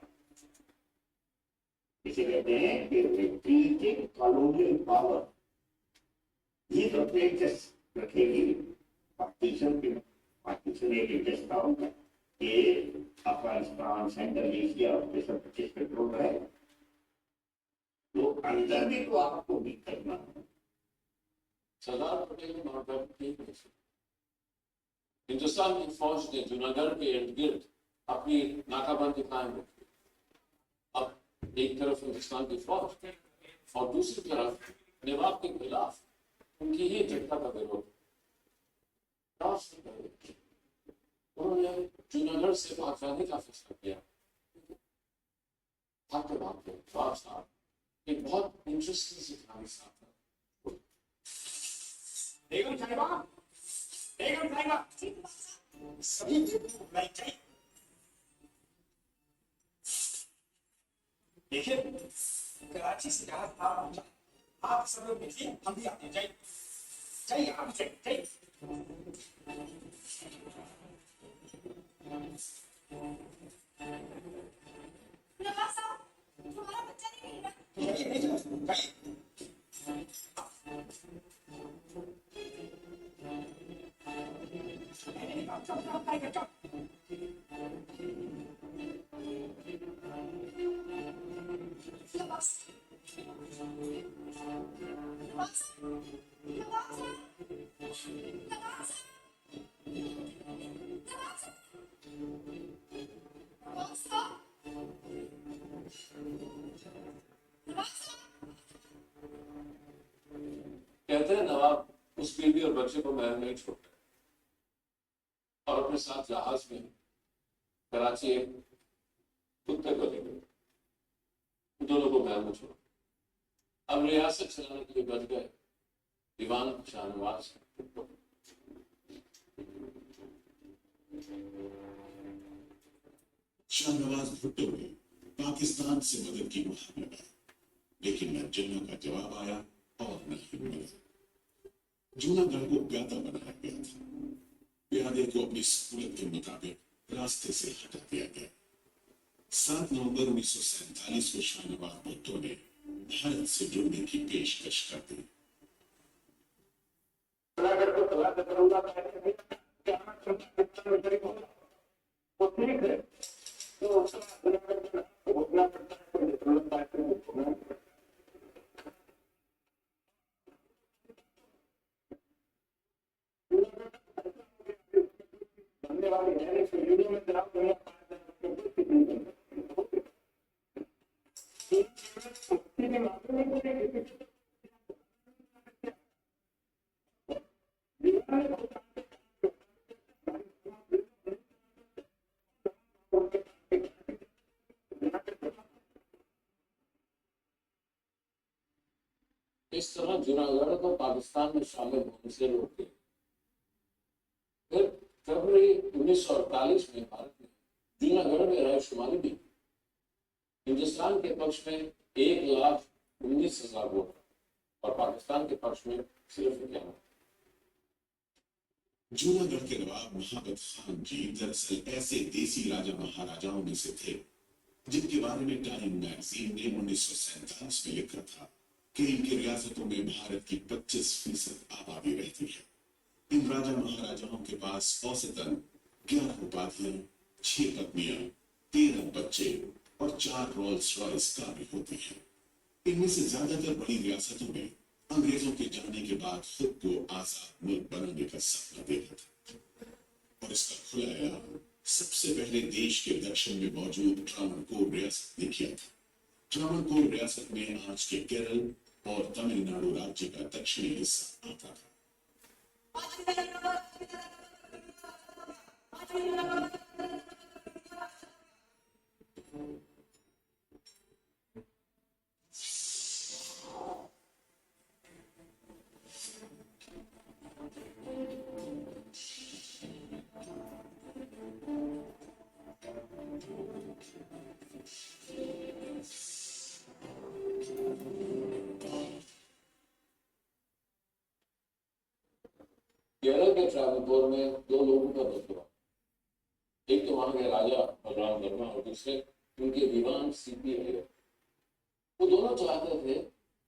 इसे कहते हैं कि रिपीटेड कॉलोनियल पावर ये तो अपने इंटरेस्ट रखेगी। पाकिस्तान एक इंटरेस्ट था उनका कि अफगानिस्तान सेंट्रल एशिया और सब ब्रिटिश कंट्रोल रहे, तो अंदर भी तो आपको भी करना। सरदार पटेल माउंटबैटन ठीक है। हिंदुस्तान की फौज ने जूनागढ़ के इर्द गिर्द अपनी नाकाबंदी कायम रखी। अब एक तरफ हिंदुस्तान की फौज और दूसरी तरफ नवाब के खिलाफ उनकी ही जनता का विरोध। उन्होंने जूनागढ़ से भाग जाने का फैसला किया। नवाब साहब एक बहुत इंटरेस्टिंग सी कहानी साहब बेगम साहिबा, सभी नहीं चाहिए। देखिए, कराची से जहाज आप सब लोग देखिए, हम भी आते जाइए। चाहिए आपसे चाहिए नवाब साहब, तुम्हारा बच्चा नहीं मिल रहा। नवाब साहब, नवाब साहब, नवाब साहब, नवाब साहब, नवाब साहब, नवाब साहब। कहते हैं नवाब उस बीवी और बच्चे को महल में ही छोड़ते और अपने साथ जहाज में कराची एक कुत्ते को ले गए, दोनों को महल में छोड़। अब रियासत चलाने के लिए बच गए दीवान शाहनवाज। शाहनवाज भुट्टो ने पाकिस्तान से मदद की गुहार लगाई, लेकिन न जिन्ना का जवाब आया और न ही मदद। जूनागढ़ को प्यादा बनाया गया था। प्यादे को अपनी सहूलत के मुताबिक रास्ते से हटा दिया गया। 7 नवंबर 1947 को शाहनवाज भुट्टो ने भारत से जुड़ने की पेशकश कर दी। जूनागढ़ को तलाश करूंगा क्या वो ठीक है तो उसका जूनागढ़ को भोगना पड़ता है, कोई जरूरत पाते हैं भोगना पड़ता है। बनने वाली है नहीं तो यूनियन में जनाब दुनिया 5,000 के मामले में इस तरह जूनागढ़ को पाकिस्तान में शामिल होने से रोक दिया। फिर फरवरी 1948 में भारत में जूनागढ़ में रायशुमारी भी। हिंदुस्तान के पक्ष में 1,19,000 वोट और पाकिस्तान के पक्ष में सिर्फ 51। जूनागढ़ के नवाब महाबत खान जी दरअसल ऐसे देसी राजा महाराजाओं में से थे जिनके बारे में टाइम मैगजीन ने 1947 में लिखा था कि इनकी रियासतों में भारत की 25% आबादी रहती है। इन राजा महाराजाओं के पास औसतन 11 उपाधियां, 6 पत्नियां, 13 बच्चे और 4 रोल्स रॉयस कारें होती हैं। इनमें से ज्यादातर बड़ी रियासतों में अंग्रेजों के जाने के बाद खुद को आजाद मुल्क बनाने का सपना देखा था और इसका खुला ऐलान सबसे पहले देश के दक्षिण में मौजूद ट्रावणकोर रियासत ने किया था। ट्रावणकोर रियासत में आज के केरल और तमिलनाडु राज्य का दक्षिणी हिस्सा आता था। केरल के ट्रावणकोर में 2 लोगों का दबदबा। एक तो वहां के राजा बलराम वर्मा और दूसरे उनके दीवान सीपी अय्यर। वो दोनों चाहते थे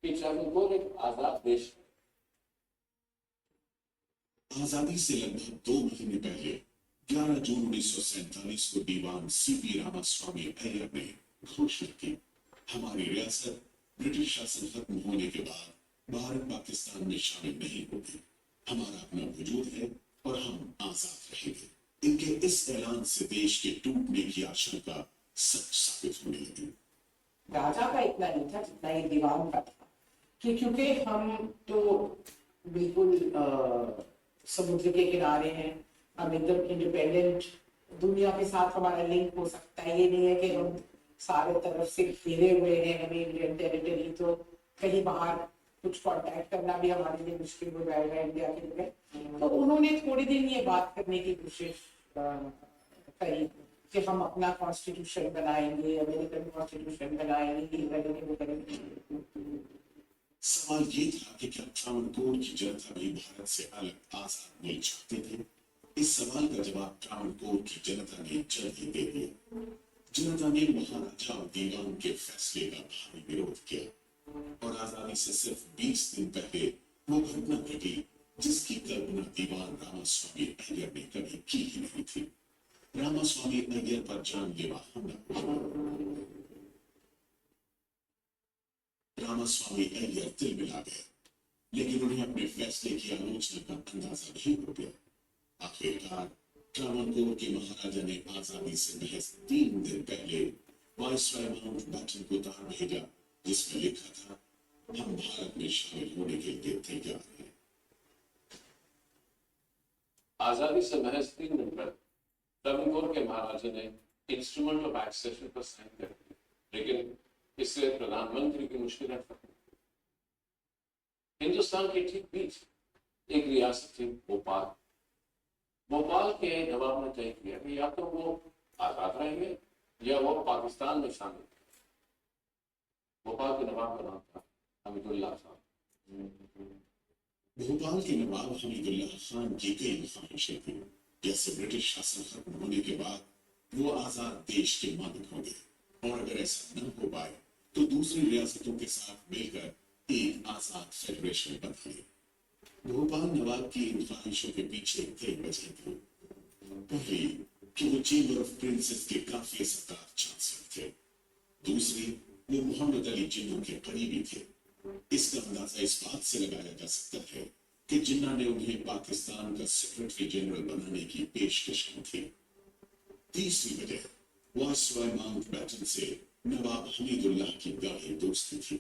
कि ट्रावणकोर एक आजाद देश है। आजादी से लगभग 2 महीने पहले 11 जून 1947 को दीवान सीपी रामास्वामी अय्यर ने घोषणा की, हमारी रियासत ब्रिटिश शासन खत्म होने के बाद भारत पाकिस्तान में शामिल नहीं होगी। हमारा अपना वजूद है और हम आजाद रहेंगे। इनके इस ऐलान से देश के टूटने की आशंका सच साबित होने लगी। राजा का इतना नहीं था जितना ये दीवान का था कि क्योंकि हम तो बिल्कुल समुद्र के किनारे हैं, हम एकदम इंडिपेंडेंट, दुनिया के साथ हमारा लिंक हो सकता है। ये नहीं है कि हम सारे तरफ से घिरे हुए हैं, हमें इंडियन टेरिटरी, तो कहीं बाहर कुछ कांटेक्ट करना भी हमारे लिए मुश्किल हो जाएगा इंडिया के लिए। तो उन्होंने थोड़ी दिन ये बात करने की कोशिश करी कि हम अपना कॉन्स्टिट्यूशन बनाएंगे, अमेरिकन कॉन्स्टिट्यूशन बनाएंगे, सवाल ये था कि क्या त्रावणकोर की जनता भी भारत से अलग आजाद मुल्क चाहते थे? इस सवाल का जवाब त्रावणकोर की जनता ने जल्द ही दे दिया। जनता ने महाराजा और दीवान के फैसले का भारी विरोध किया और आजादी से सिर्फ 20 दिन पहले वो घटना घटी जिसकी कल्पना दीवान रामास्वामी अय्यर ने कभी की ही नहीं थी। रामास्वामी अय्यर पर जानलेवा हमला हुआ। रामास्वामी अय्यर दिल मिला गए, लेकिन उन्हें अपने फैसले की आलोचना का अंदाजा नहीं हो गया। आखिरकार त्रावणकोर के महाराजा ने आजादी से महज 3 दिन पहले वायसराय माउंटबेटन को तार भेजा, जिसमें लिखा था, हम भारत में शामिल होने के लिए तैयार हैं। आजादी से महज 3 दिन पहले त्रावणकोर के महाराजा ने इंस्ट्रूमेंट ऑफ एक्सेशन पर साइन कर दिया, लेकिन इससे प्रधानमंत्री की मुश्किलें खत्म। हिंदुस्तान के ठीक बीच एक रियासत थी भोपाल। भोपाल के नवाब ने तय किया कि या तो वो आजाद रहेंगे या वो पाकिस्तान में शामिल। भोपाल के नवाब का नाम था हमीदुल्लाह खान। भोपाल के नवाब हमीदुल्लाह खान की कई ख्वाहिशें थी। जैसे ब्रिटिश शासन खत्म होने के बाद वो आजाद देश के मालिक हो गए, और अगर ऐसा न हो पाए तो दूसरी रियासतों के साथ मिलकर एक आजाद फेडरेशन बना ले। भोपाल नवाब की इन ख्वाहिशों के पीछे कई वजह थी। पहली कि वो चेंबर ऑफ प्रिंसेस के काफी असरदार चांसलर थे। दूसरी, वो मोहम्मद अली जिन्ना के करीबी थे। इसका अंदाजा इस बात से लगाया जा सकता है कि जिन्ना ने उन्हें पाकिस्तान का सेक्रेटरी जनरल बनाने की पेशकश की थी। तीसरी वजह वायसराय माउंटबेटन से नवाब हमीदुल्लाह की गाढ़ी दोस्ती थी।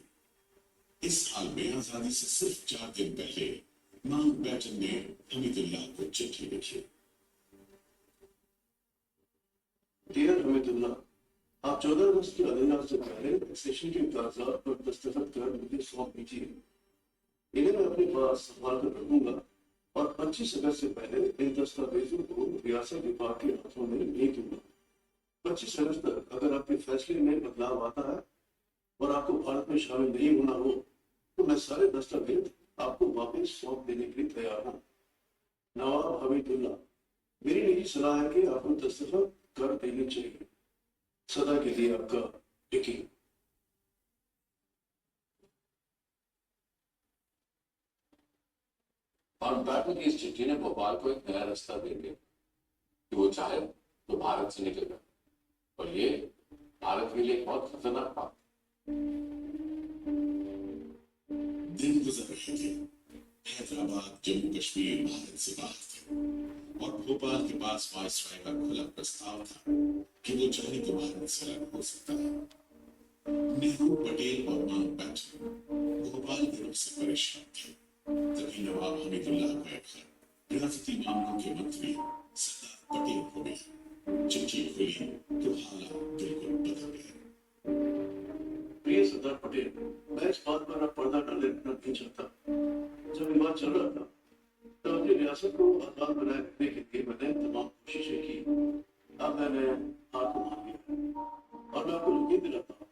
इस हाल में आजादी से सिर्फ 4 दिन पहले माउंटबेटन ने हमीदुल्लाह को चिट्ठी लिखी। डियर हमीदुल्लाह, आप 14 अगस्त की अधिरात से पहले टैक्सेशन के कागजात पर दस्तखत कर मुझे सौंप दीजिए। इन्हें मैं अपने पास संभाल कर रखूंगा और 25 अगस्त से पहले इन दस्तावेजों को रियासत विभाग के हाथों में भेज दूंगा। 25 अगस्त तक अगर आपके फैसले में बदलाव आता है और आपको भारत में शामिल नहीं होना हो तो मैं सारे दस्तावेज आपको वापस सौंप देने के लिए तैयार हूँ। नवाब हमीदुल्लाह, मेरी निजी सलाह है कि आपको दस्तखत कर देनी चाहिए। सदा के लिए आपका यकीन। माउंटबेटन की इस चिट्ठी ने भोपाल को एक नया रास्ता दे दिया कि वो चाहे तो भारत से निकलेगा, और ये भारत के लिए बहुत खतरनाक बात। दिन गुजर रहे थे। हैदराबाद, जम्मू कश्मीर भारत से बाहर थे और भोपाल के पास वायसराय का खुला प्रस्ताव था कि वो चाहे तो भारत से अलग हो सकता है। नेहरू, पटेल और माउंटबेटन भोपाल के रुख से परेशान थे। तभी नवाब हमीदुल्लाह का एक खत रियासती मामलों के मंत्री सरदार पटेल को मिला। चिट्ठी खुली तो हालात बिल्कुल बदल गए। प्रिय सरदार पटेल, मैं इस बात पर अब पर्दा डालना नहीं चाहता। जब विवाद चल रहा था तो अपनी रियासत को आजाद बनाए रखने के लिए मैंने तमाम कोशिशें की। अब मैंने हाथ मान लिया और मैं आपको यकीन दिलाता हूँ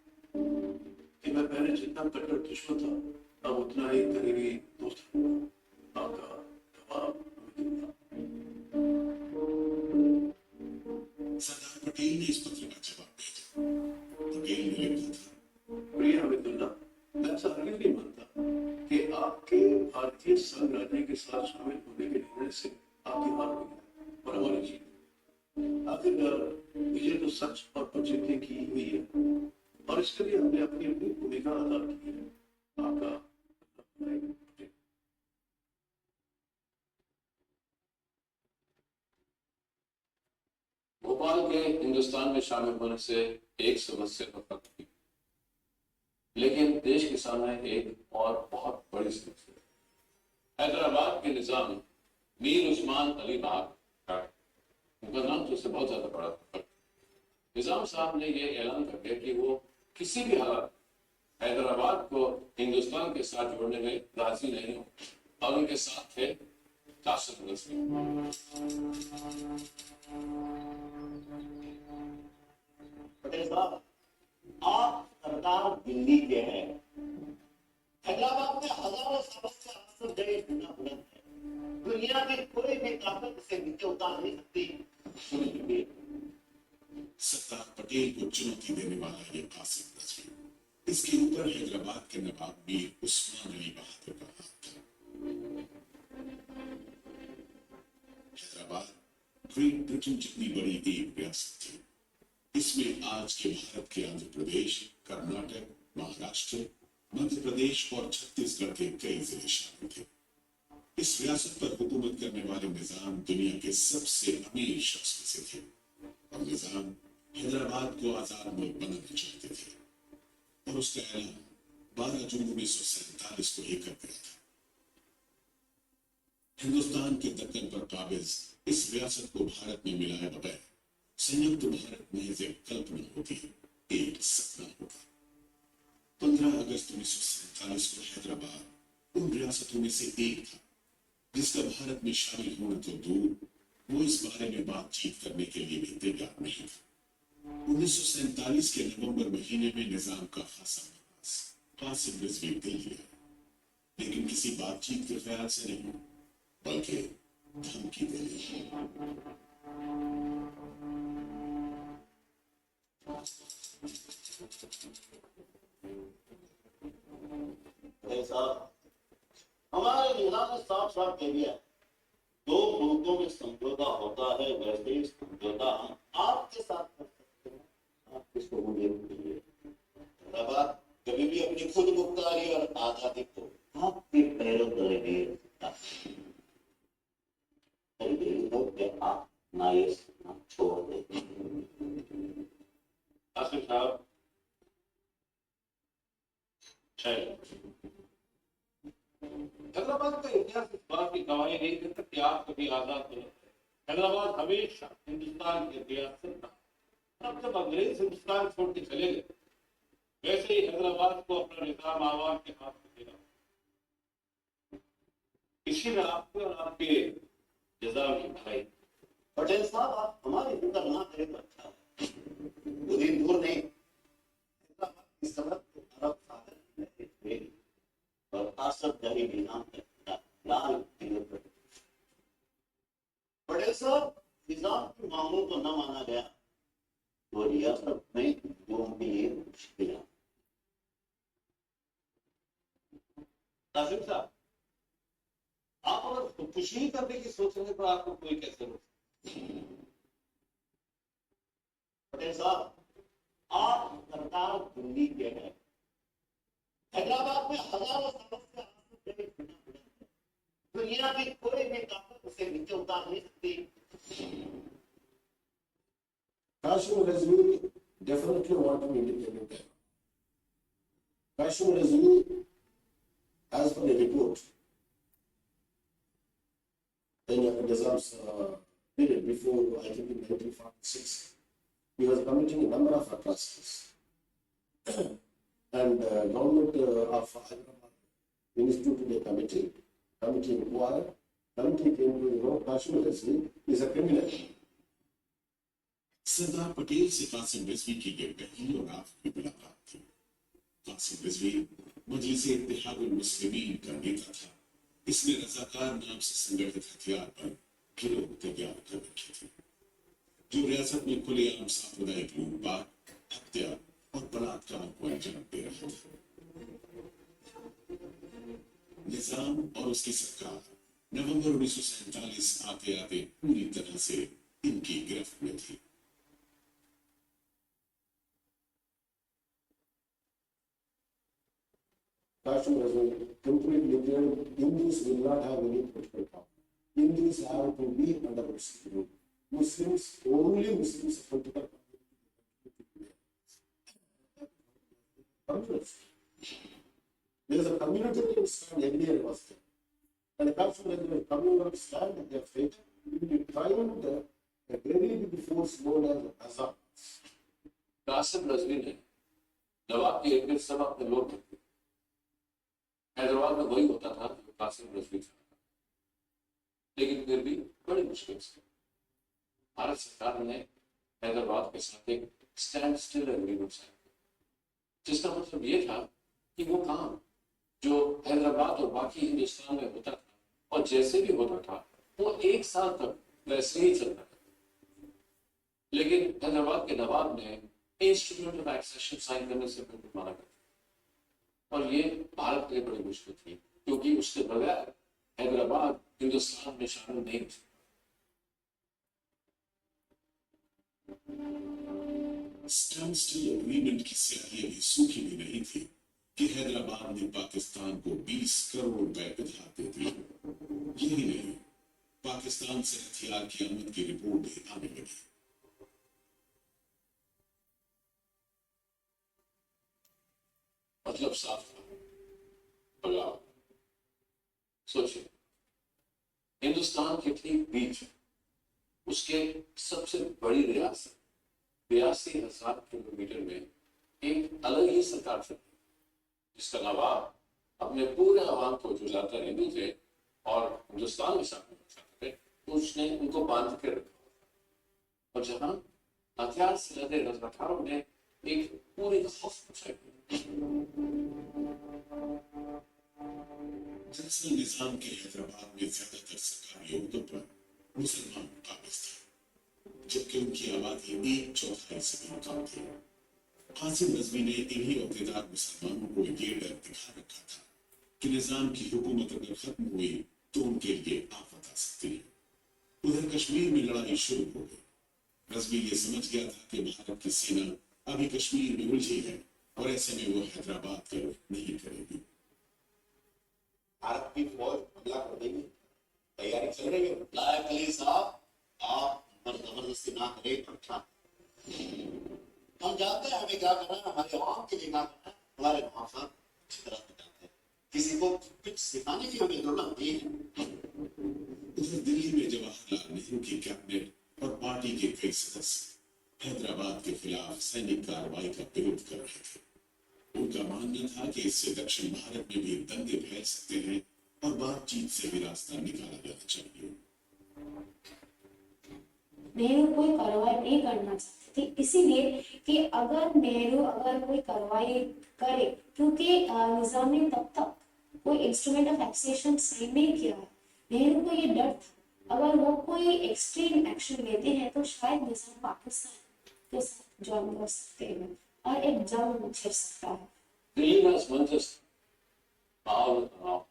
कि मैं पहले जितना कट्टर दुश्मन था अब उतना ही करीबी दोस्त हूँ। आपका नवाब हमीदुल्लाह। सरदार पटेल ने इस पत्र का जवाब भेजा। पटेल ने लिखा था, प्रिय हमीदुल्लाह, मैं ऐसा हरगिज़ नहीं मानता कि आपके भारतीय संघ राज्य के साथ शामिल होने के निर्णय से आपकी हार हुई है और हमारी जीत। आखिरकार विजय तो सच और पचित्ते की हुई है और इसके लिए हमने अपनी अपनी भूमिका अदा की है। आपका पटेल। भोपाल के हिंदुस्तान में शामिल होने से एक समस्या तो खत्म हुई, लेकिन देश के सामने एक और बहुत बड़ी समस्या। हैदराबाद के निजाम मीर उस्मान अली बाग, उनका नाम तो उससे बहुत ज्यादा बड़ा था। निजाम साहब ने ये ऐलान कर दिया कि वो किसी भी हालत हैदराबाद को हिंदुस्तान के साथ जोड़ने में राजी नहीं हो, और उनके साथ थे कासिम नजमी। पटेल साहब, आप सरकार दिल्ली के हैं, हैदराबाद में हजारों सालों से आसर जगह बिना बुलंद है, दुनिया की कोई भी ताकत इसे नीचे उतार नहीं सकती। सरदार पटेल को चुनौती देने वाला ये कासिम रजवी, इसके ऊपर हैदराबाद के नवाब मीर उस्मान अली बहादुर का हाथ था। हैदराबाद ग्रेट ब्रिटेन जितनी बड़ी एक रियासत थी। इसमें आज के भारत के आंध्र प्रदेश, कर्नाटक, महाराष्ट्र, मध्य प्रदेश और छत्तीसगढ़ के कई जिले शामिल थे। इस रियासत पर हुकूमत करने वाले निजाम दुनिया के सबसे अमीर शख्स में से थे और निजाम हैदराबाद को आजाद मुल्क बनाना चाहते थे और उसका ऐलान 12 जून 1947 को ही कर दिया था। हिंदुस्तान के दक्कन पर काबिज इस रियासत को भारत में मिलाए बगैर संयुक्त भारत महज एक कल्पना होती, एक सपना होता। 15 अगस्त 1947 को हैदराबाद उन रियासतों में से एक था जिसका भारत में शामिल होना तो दूर, वो इस बारे में बातचीत करने के लिए भी तैयार नहीं था। 1947 के नवंबर महीने में निजाम का खासा प्रवास कासिम रिजवी दिल्ली आया, लेकिन किसी बातचीत के ख्याल से नहीं, बल्कि धमकी देने। साहब, हमारे निजाम ने साफ साफ कह दिया, दो मुल्कों में समझौता होता है, वैसे ही समझौता हम आपके साथ कर सकते हैं। आप किसको बोलिए, हैदराबाद कभी भी अपनी खुद मुख्तारी और आजादी को आपके पैरों तले नहीं रख सकता। आप ना ये छोड़ दें। आसिफ साहब, हैदराबाद का इतिहास इस बात की गवाही नहीं देता कि आप कभी आजाद हो। हैदराबाद हमेशा हिंदुस्तान की रियासत था। अब जब अंग्रेज हिंदुस्तान छोड़ के चले गए, वैसे ही हैदराबाद को अपना निजाम आवाम के हाथ में देना, इसी में आपके और आपके निजाम की भलाई। पटेल साहब, आप हमारी फिक्र ना करें तो अच्छा है। वो दिन दूर नहीं, हैदराबाद की सड़क को अरब सागर में एक और आसफ जारी निजाम का लाल किले पर। पटेल साहब, निजाम के मामलों को न माना गया तो रियासत में लोगों के लिए मुश्किल। आसिफ साहब, आप अगर खुदकुशी करने की सोचेंगे तो आपको कोई कैसे रोक। पटेल साहब, आप सरकार दिल्ली के हैं। हैदराबाद में हजारों सालों से आसफ जारी बिना बुलंद है, दुनिया की कोई भी ताकत उसे नीचे उतार नहीं सकती। Kashmir Razvi definitely wanted independent Tehran. Kashmir Razvi, as per the report, in Nizam's period before, I think in 1946, he was committing a number of atrocities. And government of Hyderabad instituted a committee inquired, committee came to know Kashmir Razvi is a criminal. Sardar Patel से कासिम रिजवी की ये पहली और आखिरी मुलाकात थी। कासिम रिजवी मजलिस इत्तेहादुल मुस्लिमीन का नेता था। इसने रजाकार नाम से संगठित हथियार पर गिरोह तैयार कर रखे थे, जो रियासत में खुलेआम सांप्रदायिक लूटपाट, हत्या और बलात्कार को अंजाम दे रहा था। निजाम और उसकी सरकार नवंबर 1947 आते आते पूरी तरह से इनकी गिरफ्त में थी। Kashmir Razvi completely declared Hindus will not have any political power. Hindus have to be under Muslim rule. Muslims, only Muslims have political power. There is a community stand everywhere was there. And Kashmir Razvi community stand at their fate will be trying a very big force known as Azad. Qasim Razvi ने नवाब के इर्द गिर्द सब अपने लोग थे। हैदराबाद में वही होता था जो कासिम रजवी था, लेकिन फिर भी बड़ी मुश्किल से भारत सरकार ने हैदराबाद के साथ एक स्टैंड स्टिल एग्रीमेंट साइन किया, जिसका मतलब ये था कि वो काम जो हैदराबाद और बाकी हिंदुस्तान में होता था और जैसे भी होता था वो एक साल तक वैसे ही चलता था। लेकिन हैदराबाद के नवाब ने इंस्ट्रूमेंट ऑफ एक्सेशन साइन करने से बिल्कुल मना कर दिया और ये भारत के लिए बड़ी मुश्किल थी क्योंकि उसके बगैर हैदराबाद हिंदुस्तान में शामिल नहीं हो सकता। स्टैंड स्टिल एग्रीमेंट की स्याही अभी सूखी भी नहीं थी कि हैदराबाद ने पाकिस्तान को 20 करोड़ रुपए उधार दे दिए। यही नहीं, पाकिस्तान से हथियार की आमद की रिपोर्ट भी आने लगी। मतलब साफ था, बगावत। सोचिए, हिंदुस्तान के ठीक बीच उसके सबसे बड़ी रियासत 82,000 किलोमीटर में एक अलग ही सरकार चलती जिसका नवाब अपने पूरे अवाम को जो ज्यादातर हिंदू थे और हिंदुस्तान में शामिल चाहते थे तो उसने उनको बांध के रखा और जहां हथियार से लदे रजवाकारों ने एक पूरी खौफ मचाई। दरअसल निजाम के हैदराबाद में ज्यादातर सरकारी ओहदों पर मुसलमान काबिज थे, जबकि उनकी आबादी 1/4 से भी कम थी। कासिम रजवी ने इन्हीं ओहदेदार मुसलमानों को ये डर दिखा रखा था कि निजाम की हुकूमत अगर खत्म हुई तो उनके लिए आफत आ सकती है। उधर कश्मीर में लड़ाई शुरू हो गई। रजवी ये समझ गया था कि भारत की सेना अभी कश्मीर में उलझी है और ऐसे में वो हैदराबाद का रुख नहीं करेगी। भारत की फौज हमला कर देगी, तैयारी चल रही है। लायक अली साहब, आप जबरदस्ती ना करें तो अच्छा। हम जानते हैं हमें क्या करना है, हमारे आवाम के लिए क्या करना है, हमारे माँ बाप अच्छी तरह से जानते हैं। किसी को कुछ सिखाने की हमें जरूरत नहीं है। उधर दिल्ली में जवाहरलाल नेहरू की कैबिनेट और पार्टी के कई सदस्य हैदराबाद के खिलाफ सैनिक कार्रवाई का विरोध कर रहे थे। उनका मानना था कि इससे दक्षिण भारत में भी दंगे फैल सकते हैं और बातचीत से भी रास्ता निकाला जाना चाहिए। नेहरू कोई कार्रवाई नहीं करना चाहते थे, इसीलिए कि अगर नेहरू कोई कार्रवाई करे, क्योंकि निजाम ने तब तक कोई इंस्ट्रूमेंट ऑफ एक्सेशन साइन नहीं किया है। नेहरू को ये डर था अगर वो कोई एक्सट्रीम एक्शन लेते हैं तो शायद निजाम पाकिस्तान के साथ ज्वाइन कर सकते हैं और एक जंग छिड़ सकता है। दिल्ली में असमंजस माहौल तनाव।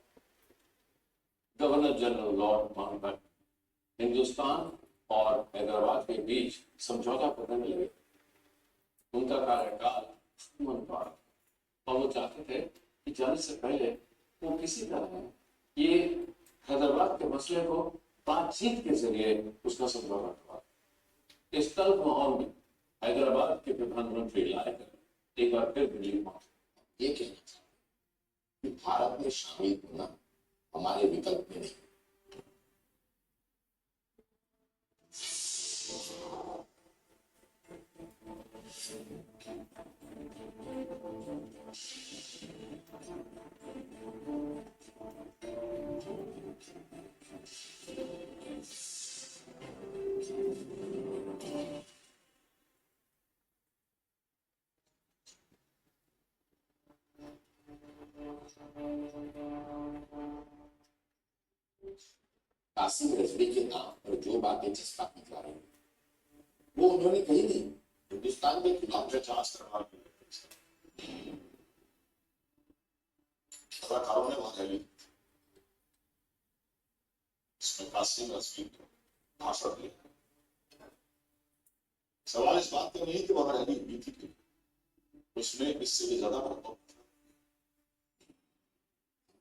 Governor general Lord Mountbatten Hindustan और हैदराबाद के बीच समझौता करने लगे। उनका कार्यकाल खत्म पा और वो चाहते थे कि जाने से पहले वो किसी तरह ये हैदराबाद के मसले को बातचीत के जरिए उसका समझौता करवा। इस तल्ख माहौल में हैदराबाद के प्रधानमंत्री लायकर एक बार फिर दिल्ली पहुंचे। ये कहना चाहते कि भारत में शामिल होना हमारे विकल्प में नहीं। कासिम रजवी के नाम पर जो बातें चस्पा की जा रही है वो उन्होंने कही नहीं, हिंदुस्तान के खिलाफ 50 करवा रजाकारों ने वहां रैली इसमें कासिम रजवी भाषण दिया। सवाल इस बात का नहीं कि वहां रैली हुई थी कि उसमें इससे भी ज्यादा महत्व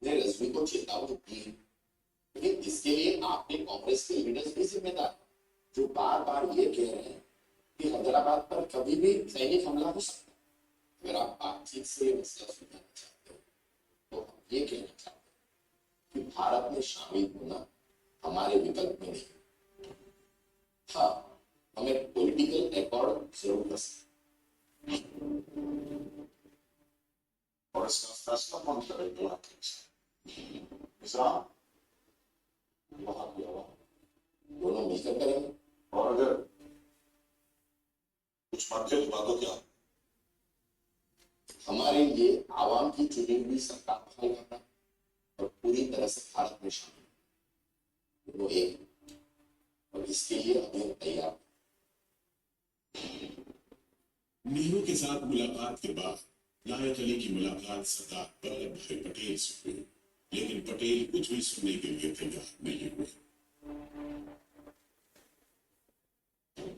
ने रजवी को चेतावनी दी है, लेकिन इसके लिए आपने कांग्रेस के लीडर्स भी जिम्मेदार जो बार बार ये कह रहे हैं कि हैदराबाद पर कभी भी सैनिक हमला हो सकता है। अगर आप बातचीत से ये मसला सुलझाना चाहते हो तो हम ये कहना चाहते हैं कि भारत में शामिल होना हमारे विकल्प में नहीं। हाँ, हमें पॉलिटिकल अकॉर्ड जरूर कर सकते और इसका फैसला कौन करेगा? इस्लाम दोनों मिलकर करेंगे और अगर कुछ मतभेद हुआ तो क्या हमारे लिए आवाम की चुनी हुई सरकार बहाल करना और पूरी तरह से भारत में शामिल वो एक है। और इसके लिए अभी हम तैयार हैं। नेहरू के साथ मुलाकात के बाद नायक अली की मुलाकात सरदार वल्लभ भाई पटेल से हुई, लेकिन पटेल कुछ भी सुनने के लिए तैयार नहीं हुए।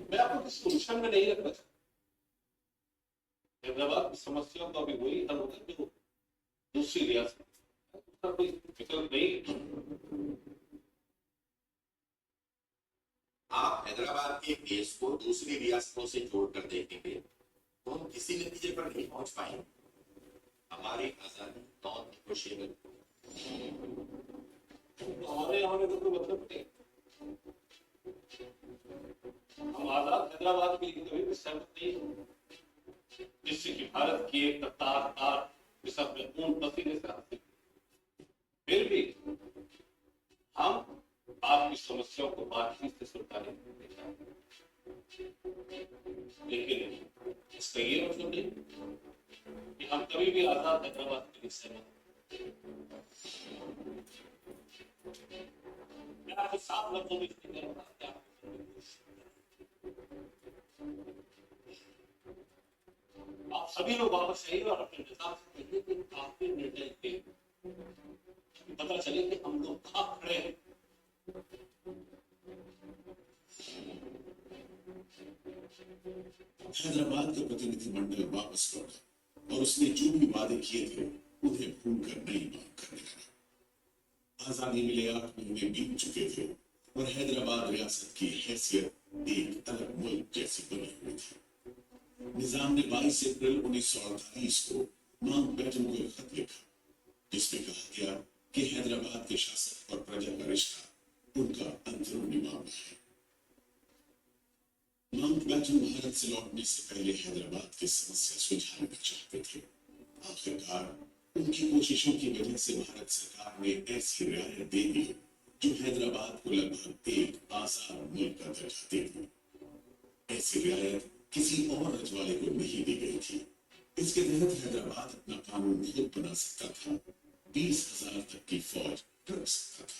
मैं आपको किसी उलझन में नहीं रखना चाहता। हैदराबाद की समस्या तो अभी वही हल होगा जो दूसरी रियासत है। उसका कोई विकल्प नहीं है। आप हैदराबाद के केस को दूसरी रियासतों से जोड़कर देखेंगे तो हम किसी नतीजे पर नहीं पहुंच पाएंगे। हमारी आजादी नॉन नेगोशिएबल। तो हमारे यहाँ में तो कोई मतलब नहीं। हम आजाद हैदराबाद के लिए कभी भी सहमत नहीं हैं, जिससे कि भारत की एक तार विसक में पूर्ण पसीने से हासिल। फिर भी हम आपकी समस्याओं को बातचीत से सुलझाने की कोशिश करेंगे। लेकिन इसका ये मतलब नहीं कि हम कभी भी आजाद हैदराबाद के लिए सहमत हैं। मैं आपको साफ लफ्जों में इसलिए कह रहा हूं कि आप सभी लोग वापस आइए और अपने निजाम से कहिए कि आपके निर्णय के पता चले कि हम लोग कहाँ खड़े हैं। हैदराबाद का प्रतिनिधिमंडल वापस लौटा और उसने जो भी वादे किए थे उन्हें भूलकर नई मांग करने लगा। आजादी मिले 8 महीने बीत चुके थे और हैदराबाद रियासत की हैसियत एक अलग मुल्क जैसी बनी हुई थी। निजाम ने 22 अप्रैल 1948 को माउंटबेटन को एक खत लिखा, जिसमें कहा गया कि हैदराबाद के शासक और प्रजा का रिश्ता उनका अंदरूनी मामला है। माउंटबेटन भारत से लौटने से पहले हैदराबाद की समस्या सुलझाना चाहते थे। आखिरकार उनकी कोशिशों की वजह से भारत सरकार ने ऐसी रियायत दे दी जो हैदराबाद को लगभग एक आजाद मुल्क का दर्जा दे दी। ऐसी रियायत किसी और रजवाड़े को नहीं दी गई थी। इसके तहत हैदराबाद अपना कानून खुद बना सकता था, 20,000 तक की फौज रख सकता था।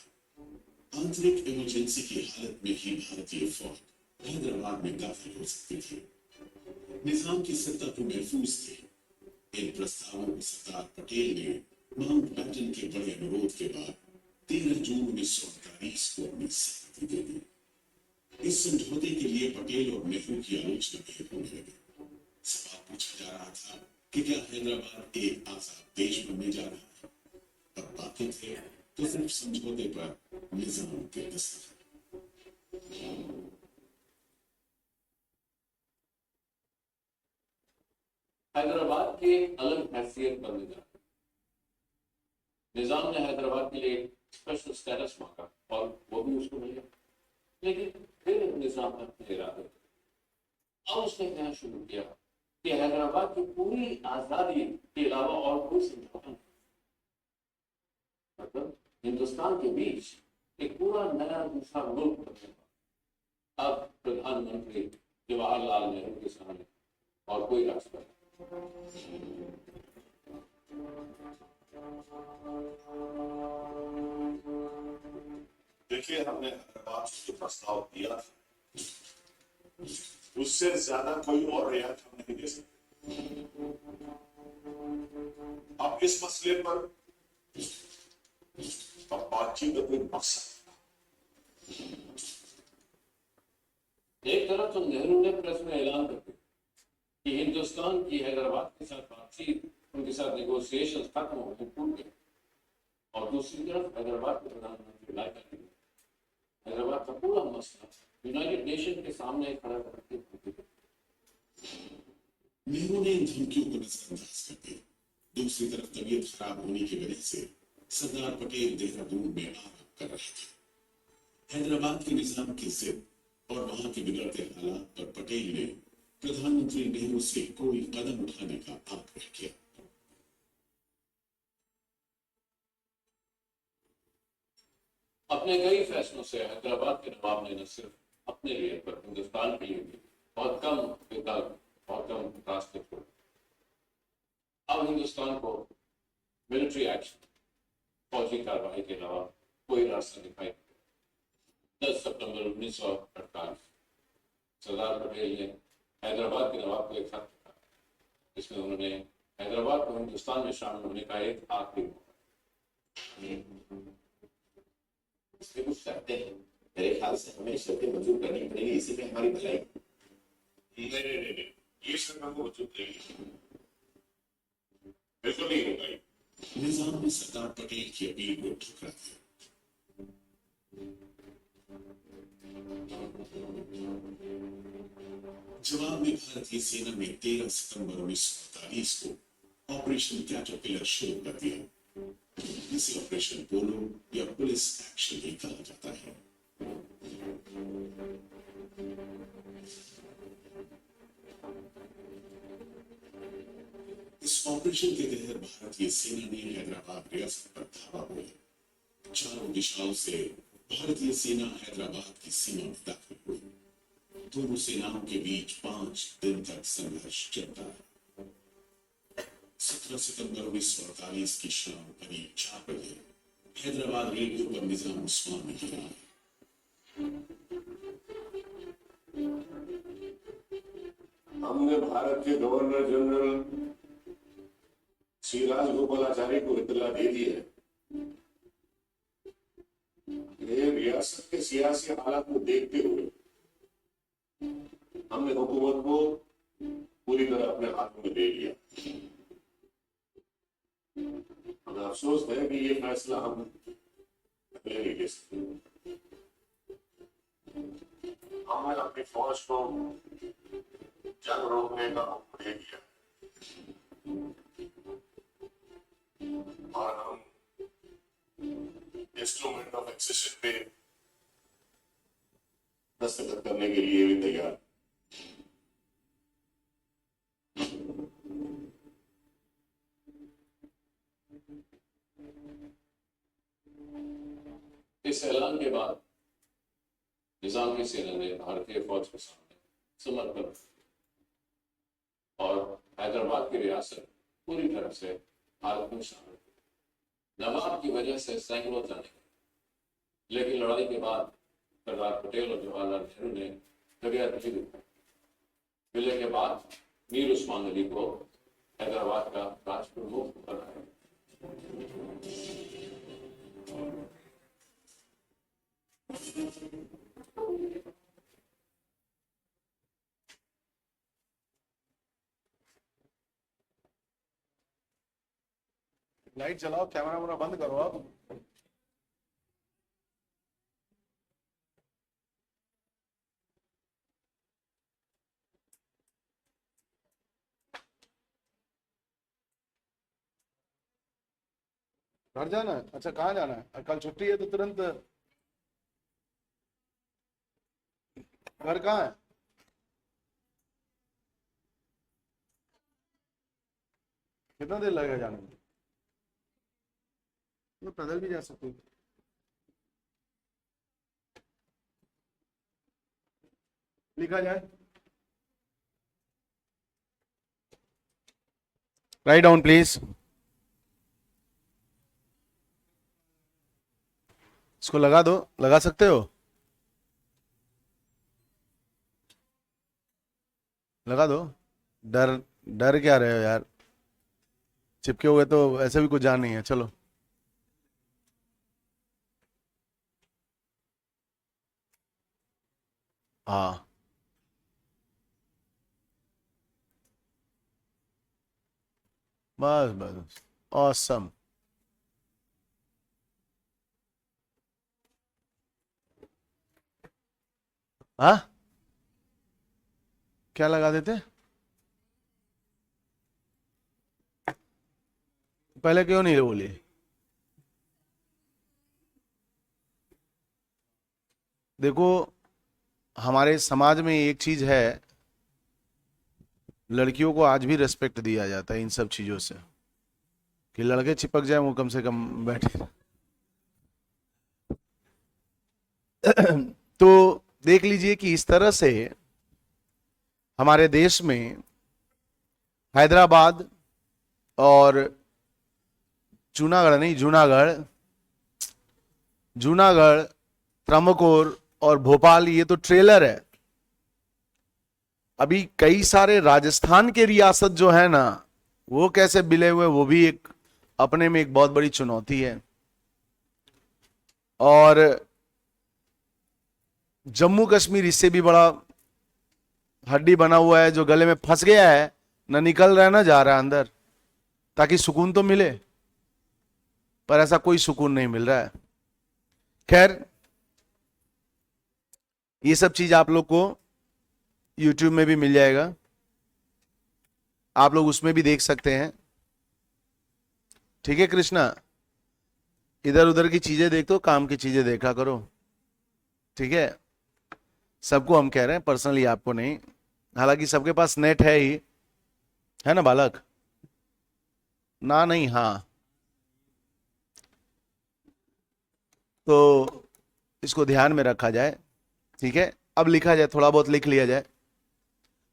आंतरिक इमरजेंसी की हालत में ही भारतीय फौज हैदराबाद में दाखिल हो सकती थी। निजाम की सत्ता तो महफूज थी। इन प्रस्तावों को सरदार पटेल ने माउंटबेटन के बड़े अनुरोध के बाद 13 जून 1948 को अपनी सहमति दे दी। इस समझौते के लिए पटेल और नेहरू की आलोचना भी होने लगी। सवाल पूछा जा रहा था कि क्या हैदराबाद एक आजाद देश बनने जा रहा है? और बाकी थे तो सिर्फ समझौते पर निजाम के दस्तखत। हैदराबाद की एक अलग हैसियत बनने जा रही। निजाम ने हैदराबाद के लिए स्पेशल स्टेटस मांगा और वो भी उसको मिल गया, लेकिन फिर निजाम अपने इरादे अब उसने कहना शुरू किया कि हैदराबाद की पूरी आजादी के अलावा और कोई समझौता नहीं। मतलब हिंदुस्तान के बीच एक पूरा नया दूसरा मुल्क बनने वाला। अब प्रधानमंत्री जवाहरलाल नेहरू के सामने और कोई रास्ता नहीं। देखिए, हमने हैदराबाद से जो प्रस्ताव दिया था उससे ज्यादा कोई और रियायत हम नहीं दे सकते। अब इस मसले पर अब बातचीत का कोई मकसद। एक तरफ तो नेहरू ने प्रेस में ऐलान कर दिया कि हिंदुस्तान की हैदराबाद के साथ बातचीत, उनके साथ नेगोशिएशन खत्म हो गए, टूट गए, और दूसरी तरफ हैदराबाद के प्रधानमंत्री लाए कर दिए। हैदराबाद का पूरा मसला यूनाइटेड नेशन के सामने खड़ा करके नेहरू ने इन धमकियों को नजरअंदाज कर दिया। दूसरी तरफ तबीयत खराब होने की वजह से सरदार पटेल देहरादून में आराम कर रहे थे। हैदराबाद के निजाम की जिद और वहां के बिगड़ते हालात पर पटेल ने प्रधानमंत्री नेहरू से कोई कदम उठाने का आग्रह किया। अपने कई फैसलों से हैदराबाद के नवाब ने न सिर्फ अपने लिए पर हिंदुस्तान के लिए भी बहुत कम विकल्प, बहुत कम रास्ते छोड़े। अब हिंदुस्तान को मिलिट्री एक्शन, फौजी कार्रवाई के अलावा कोई रास्ता दिखाई नहीं। 10 सितंबर 1948 सरदार पटेल ने हैदराबाद के नवाब को एक खत लिखा, जिसमें उन्होंने हैदराबाद को हिंदुस्तान में शामिल होने का एक आखिरी इसमें कुछ शर्तें हैं, मेरे ख्याल से हमें शर्तें मंजूर करनी पड़ेगी, इसी में हमारी भलाई। नहीं, ये शर्त हमको वजूद नहीं, बिल्कुल नहीं होगा ये। निजाम ने सरदार पटेल की अपील को ठुकरा दिया। जवाब में भारतीय सेना ने 13 सितंबर 1948 को ऑपरेशन कैटरपिलर शुरू कर दिया, जिसे ऑपरेशन पोलो या पुलिस एक्शन भी कहा जाता है। इस ऑपरेशन के तहत भारतीय सेना ने हैदराबाद रियासत पर धावा बोला। चारों दिशाओं से भारतीय सेना हैदराबाद की सीमा में दाखिल हुई। दोनों सेनाओं के बीच 5 दिन तक संघर्ष चलता है। 17 सितंबर 1948 की शाम करीब 4 बजे हैदराबाद रेडियो पर निजाम उस्मान ने कहा, हमने भारत के गवर्नर जनरल श्री राजगोपालाचारी को इत्तला दे दी है। ये रियासत के सियासी हालात को देखते हुए हमने हुकूमत को पूरी तरह अपने हाथों में ले लिया। हमें अफसोस है कि ये फैसला हम पहले नहीं ले सकते। हमने अपनी फौज को जंग रोकने का हुक्म दे दिया और हम इंस्ट्रूमेंट ऑफ एक्सेशन पे दस्तखत करने के लिए भी तैयार। इस ऐलान के बाद निजामी सेना ने भारतीय फौज के सामने समर्पण और हैदराबाद की रियासत पूरी तरह से हालत में शामिल हुई। नवाब की वजह से सैकड़ों जाने गए, लेकिन लड़ाई के बाद सरदार पटेल और जवाहरलाल नेहरू ने दरिया नहीं दिखाई। विलय के बाद मीर उस्मान अली को हैदराबाद का राष्ट्र प्रमुख बनाया। लाइट चलाओ, कैमरा वैमरा बंद करो आप। घर जाना है? अच्छा, कहाँ जाना है? कल छुट्टी है तो तुरंत। घर कहाँ है? कितना देर लगेगा जाने में? तो पैदल भी जा सकते हो। लिखा जाए, राइट डाउन प्लीज। इसको लगा दो, लगा सकते हो? लगा दो। डर डर क्या रहे हो यार? चिपके हुए तो ऐसे भी कुछ जान नहीं है। चलो, हाँ, बस बस, ऑसम। हाँ, क्या लगा देते? पहले क्यों नहीं बोली? देखो, हमारे समाज में एक चीज है, लड़कियों को आज भी रेस्पेक्ट दिया जाता है इन सब चीजों से, कि लड़के चिपक जाए वो कम से कम बैठे। तो देख लीजिए कि इस तरह से हमारे देश में हैदराबाद और जूनागढ़ नहीं, जूनागढ़, त्रंबकोर और भोपाल, ये तो ट्रेलर है। अभी कई सारे राजस्थान के रियासत जो है ना, वो कैसे बिले हुए, वो भी एक अपने में एक बहुत बड़ी चुनौती है। और जम्मू कश्मीर इससे भी बड़ा हड्डी बना हुआ है, जो गले में फंस गया है, ना निकल रहा है ना जा रहा है अंदर, ताकि सुकून तो मिले, पर ऐसा कोई सुकून नहीं मिल रहा है। खैर, ये सब चीज आप लोग को YouTube में भी मिल जाएगा, आप लोग उसमें भी देख सकते हैं। ठीक है कृष्णा, इधर उधर की चीजें देख दो, काम की चीजें देखा करो। ठीक है, सबको हम कह रहे हैं, पर्सनली आपको नहीं। हालांकि सबके पास नेट है ही, है ना बालक? ना नहीं, हाँ, तो इसको ध्यान में रखा जाए। ठीक है, अब लिखा जाए, थोड़ा बहुत लिख लिया जाए।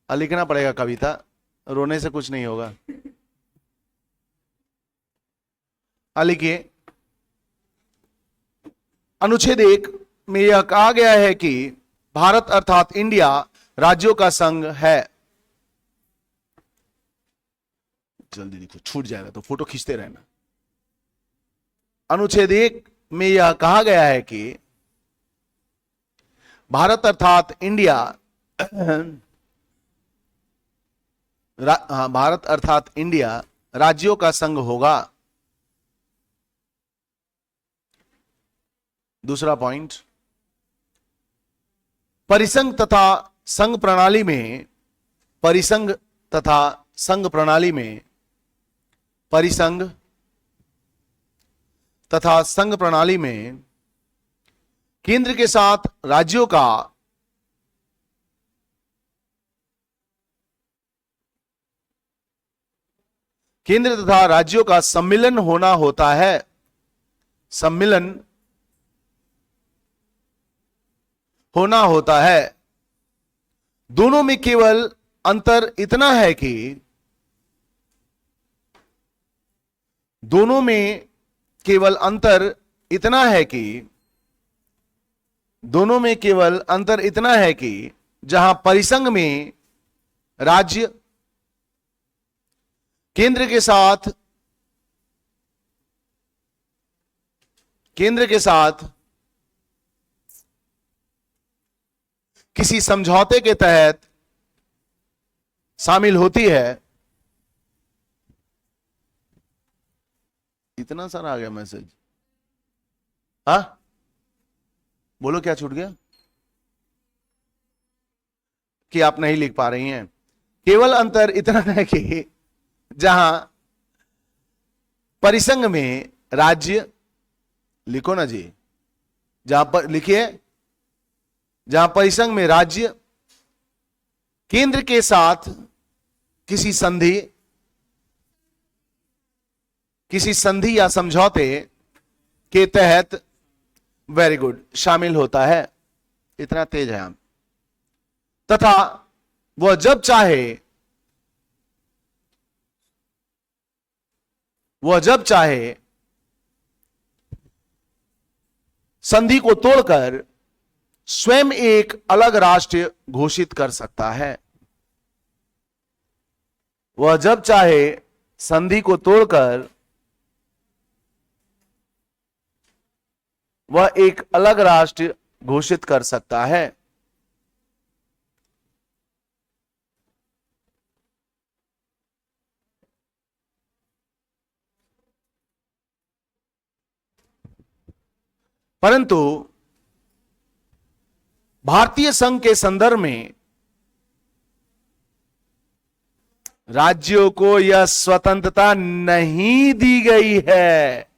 लिखना पड़ेगा कविता, रोने से कुछ नहीं होगा। लिखिए, अनुच्छेद 1 में यह कहा गया है कि भारत अर्थात इंडिया राज्यों का संघ है। जल्दी लिखो, छूट जाएगा तो फोटो खींचते रहना। अनुच्छेद 1 में यह कहा गया है कि भारत अर्थात इंडिया भारत अर्थात इंडिया राज्यों का संघ होगा। दूसरा पॉइंट, परिसंघ तथा संघ प्रणाली में, परिसंघ तथा संघ प्रणाली में, परिसंघ तथा संघ प्रणाली में केंद्र के साथ राज्यों का केंद्र तथा राज्यों का सम्मिलन होना होता है। सम्मिलन होना होता है। दोनों में केवल अंतर इतना है कि दोनों में केवल अंतर इतना है कि दोनों में केवल अंतर इतना है कि जहां परिसंघ में राज्य केंद्र के साथ किसी समझौते के तहत शामिल होती है। इतना सारा आ गया मैसेज, हाँ बोलो क्या छूट गया कि आप नहीं लिख पा रही हैं। केवल अंतर इतना है कि जहां परिसंघ में राज्य, लिखो ना जी, जहां पर लिखिए, जहां परिसंघ में राज्य केंद्र के साथ किसी संधि या समझौते के तहत, वेरी गुड, शामिल होता है। इतना तेज है हम। तथा वह जब चाहे संधि को तोड़कर स्वयं एक अलग राष्ट्र घोषित कर सकता है। वह जब चाहे संधि को तोड़कर वह एक अलग राष्ट्र घोषित कर सकता है। परंतु भारतीय संघ के संदर्भ में राज्यों को यह स्वतंत्रता नहीं दी गई है।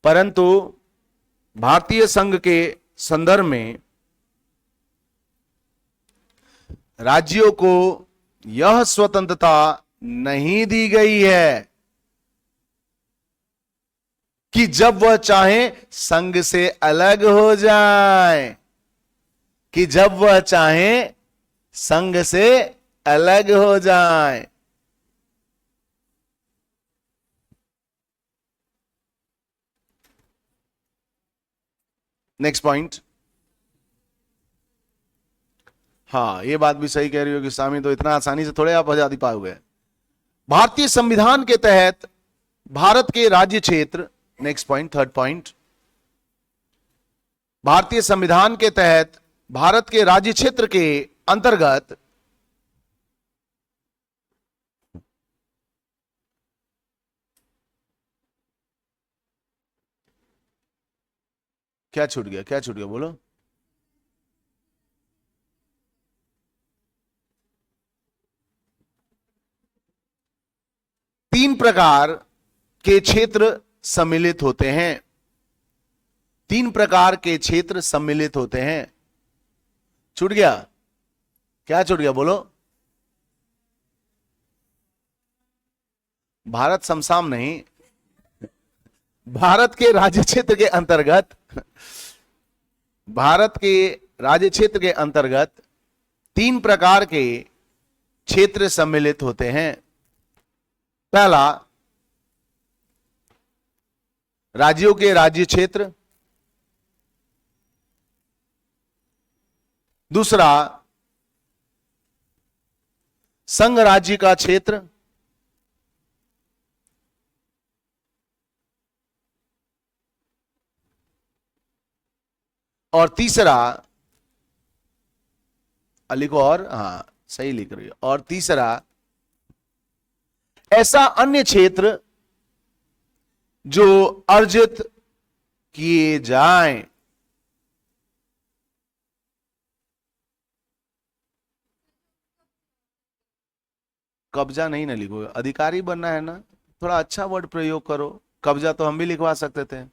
परंतु भारतीय संघ के संदर्भ में राज्यों को यह स्वतंत्रता नहीं दी गई है कि जब वह चाहे संघ से अलग हो जाए, कि जब वह चाहे संघ से अलग हो जाए। Next point. हाँ, ये बात भी सही कह रही हो कि स्वामी तो इतना आसानी से थोड़े आप आजादी पाओगे। भारतीय संविधान के तहत भारत के राज्य क्षेत्र, नेक्स्ट पॉइंट, थर्ड पॉइंट, भारतीय संविधान के तहत भारत के राज्य क्षेत्र के अंतर्गत क्या छूट गया, क्या छूट गया बोलो। तीन प्रकार के क्षेत्र सम्मिलित होते हैं। तीन प्रकार के क्षेत्र सम्मिलित होते हैं। छूट गया, क्या छूट गया बोलो। भारत समसाम नहीं, भारत के राज्य क्षेत्र के अंतर्गत, भारत के राज्य क्षेत्र के अंतर्गत तीन प्रकार के क्षेत्र सम्मिलित होते हैं। पहला, राज्यों के राज्य क्षेत्र। दूसरा, संघ राज्य का क्षेत्र। और तीसरा, लिखो, और हाँ सही लिख रही हो, और तीसरा ऐसा अन्य क्षेत्र जो अर्जित किए जाएं। कब्जा नहीं ना लिखो, अधिकारी बनना है ना, थोड़ा अच्छा वर्ड प्रयोग करो। कब्जा तो हम भी लिखवा सकते थे।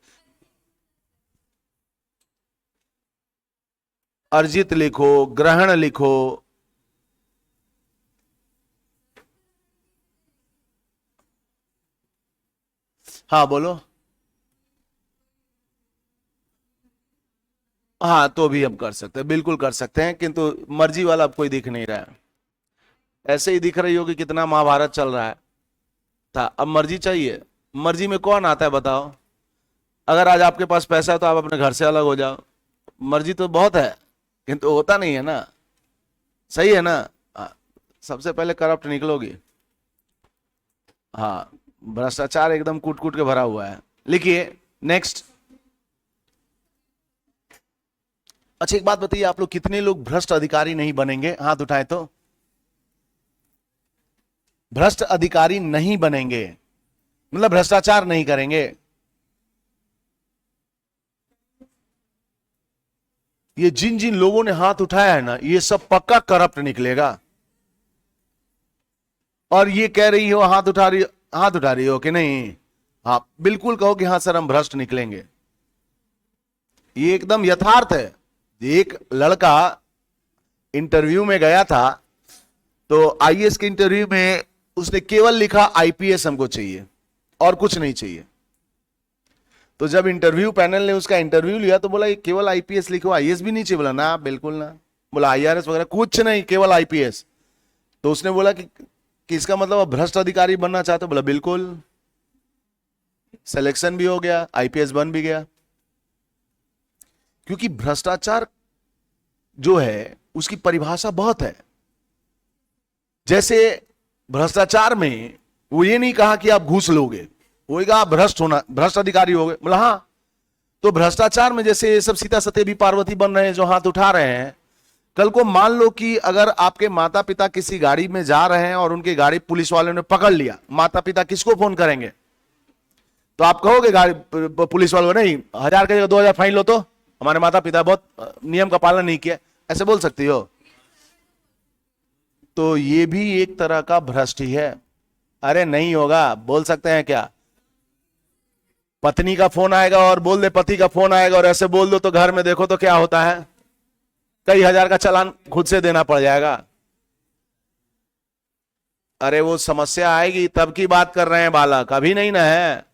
अर्जित लिखो, ग्रहण लिखो। हाँ बोलो। हाँ, तो भी हम कर सकते हैं, बिल्कुल कर सकते हैं, किंतु मर्जी वाला अब कोई दिख नहीं रहा है। ऐसे ही दिख रही हो कि कितना महाभारत चल रहा है था। अब मर्जी चाहिए, मर्जी में कौन आता है बताओ। अगर आज आपके पास पैसा है तो आप अपने घर से अलग हो जाओ। मर्जी तो बहुत है, किंतु होता नहीं है ना। सही है ना। सबसे पहले करप्ट निकलोगी। हाँ, भ्रष्टाचार एकदम कूट कूट के भरा हुआ है। लिखिए नेक्स्ट। अच्छा, एक बात बताइए, आप लोग कितने लोग भ्रष्ट अधिकारी नहीं बनेंगे? हाथ उठाए तो। भ्रष्ट अधिकारी नहीं बनेंगे मतलब भ्रष्टाचार नहीं करेंगे। ये जिन जिन लोगों ने हाथ उठाया है ना, ये सब पक्का करप्ट निकलेगा। और ये कह रही हो हाथ उठा रही हो कि नहीं? हाँ बिल्कुल कहो कि हाँ सर हम भ्रष्ट निकलेंगे। ये एकदम यथार्थ है। एक लड़का इंटरव्यू में गया था, तो आईएएस के इंटरव्यू में उसने केवल लिखा आईपीएस हमको चाहिए और कुछ नहीं चाहिए। तो जब इंटरव्यू पैनल ने उसका इंटरव्यू लिया तो बोला ये केवल आईपीएस लिखो, आईएएस भी नहीं चाहिए? बोला ना, बिल्कुल ना। बोला आईआरएस वगैरह कुछ नहीं, केवल आईपीएस। तो उसने बोला कि इसका मतलब आप भ्रष्ट अधिकारी बनना चाहते हो? बोला बिल्कुल। सिलेक्शन भी हो गया, आईपीएस बन भी गया। क्योंकि भ्रष्टाचार जो है उसकी परिभाषा बहुत है। जैसे भ्रष्टाचार में वो ये नहीं कहा कि आप घूस लोगे, वो कहा आप भ्रष्ट अधिकारी हो गए। बोला हाँ। तो भ्रष्टाचार में जैसे ये सब सीता सती भी पार्वती बन रहे हैं जो हाथ उठा रहे हैं, कल को मान लो कि अगर आपके माता पिता किसी गाड़ी में जा रहे हैं और उनकी गाड़ी पुलिस वालों ने पकड़ लिया, माता पिता किसको फोन करेंगे? तो आप कहोगे गाड़ी पुलिस वालों को नहीं 1000 का 2000 फाइन लो, तो हमारे माता पिता बहुत नियम का पालन नहीं किया, ऐसे बोल सकती हो? तो ये भी एक तरह का भ्रष्ट ही है। अरे नहीं होगा, बोल सकते हैं क्या? पत्नी का फोन आएगा और बोल दे पति का फोन आएगा और ऐसे बोल दो तो घर में देखो तो क्या होता है, कई हजार का चालान खुद से देना पड़ जाएगा। अरे वो समस्या आएगी तब की बात कर रहे हैं बालक, अभी नहीं ना है।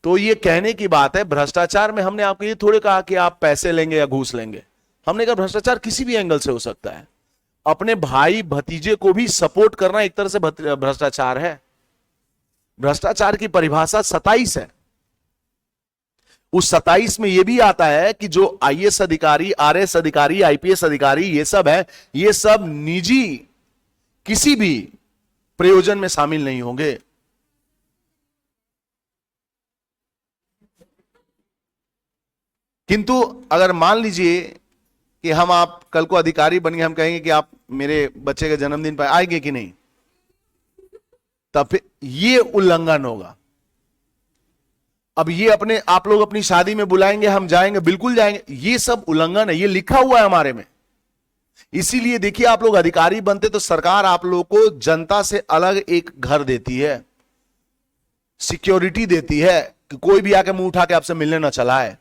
तो ये कहने की बात है। भ्रष्टाचार में हमने आपको ये थोड़े कहा कि आप पैसे लेंगे या घूस लेंगे। हमने कहा भ्रष्टाचार किसी भी एंगल से हो सकता है। अपने भाई भतीजे को भी सपोर्ट करना एक तरह से भ्रष्टाचार है। भ्रष्टाचार की परिभाषा 27 है, उस 27 में यह भी आता है कि जो आईएएस अधिकारी, आरएस अधिकारी, आईपीएस अधिकारी ये सब है, ये सब निजी किसी भी प्रयोजन में शामिल नहीं होंगे। किंतु अगर मान लीजिए कि हम आप कल को अधिकारी बन गए, हम कहेंगे कि आप मेरे बच्चे के जन्मदिन पर आएंगे कि नहीं, तब फिर ये उल्लंघन होगा। अब ये अपने आप लोग अपनी शादी में बुलाएंगे, हम जाएंगे, बिल्कुल जाएंगे, ये सब उल्लंघन है, ये लिखा हुआ है हमारे में। इसीलिए देखिए, आप लोग अधिकारी बनते तो सरकार आप लोगों को जनता से अलग एक घर देती है, सिक्योरिटी देती है कि कोई भी आके मुंह उठा के आपसे मिलने ना चला है।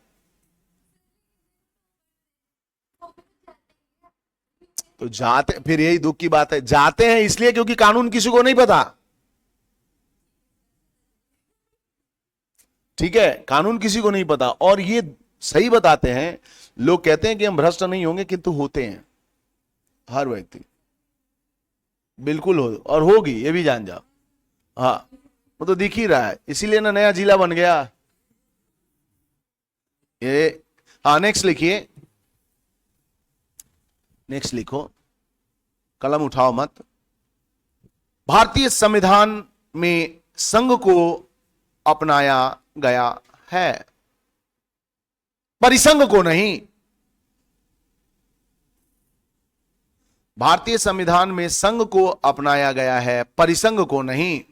तो जाते, फिर यही दुख की बात है, जाते हैं इसलिए क्योंकि कानून किसी को नहीं पता। ठीक है, कानून किसी को नहीं पता। और ये सही बताते हैं, लोग कहते हैं कि हम भ्रष्ट नहीं होंगे, किंतु होते हैं हर व्यक्ति, बिल्कुल हो और होगी, ये भी जान जाओ। हाँ, वो तो दिख ही रहा है, इसीलिए ना नया जिला बन गया ये। हाँ, नेक्स्ट लिखिए, नेक्स्ट लिखो, कलम उठाओ मत। भारतीय संविधान में संघ को अपनाया गया है, परिसंघ को नहीं। भारतीय संविधान में संघ को अपनाया गया है, परिसंघ को नहीं।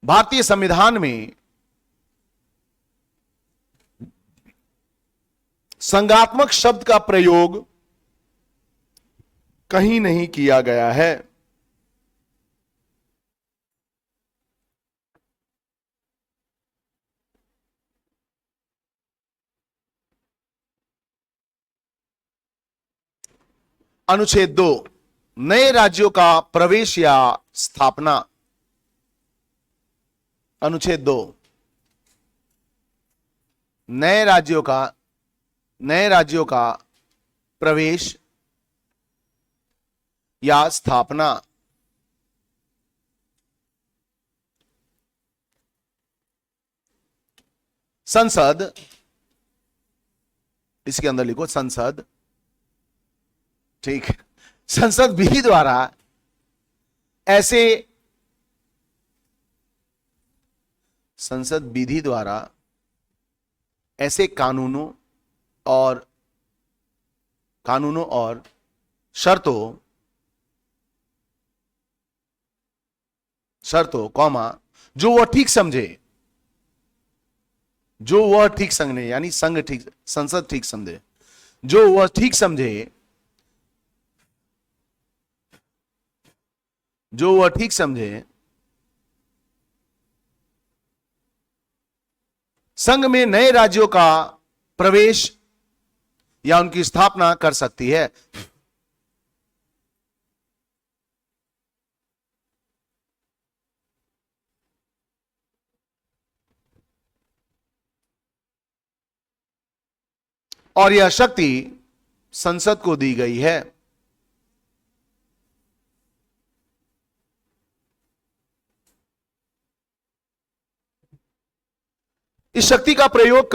भारतीय संविधान में संघात्मक शब्द का प्रयोग कहीं नहीं किया गया है। अनुच्छेद 2, नए राज्यों का प्रवेश या स्थापना। अनुच्छेद 2, नए राज्यों का प्रवेश या स्थापना। संसद, इसके अंदर लिखो संसद, ठीक है। संसद विधि द्वारा ऐसे, संसद विधि द्वारा ऐसे कानूनों और शर्तों कॉमा जो वह ठीक समझे, यानी संसद ठीक समझे, जो वह ठीक समझे, संघ में नए राज्यों का प्रवेश या उनकी स्थापना कर सकती है। और यह शक्ति संसद को दी गई है। इस शक्ति का प्रयोग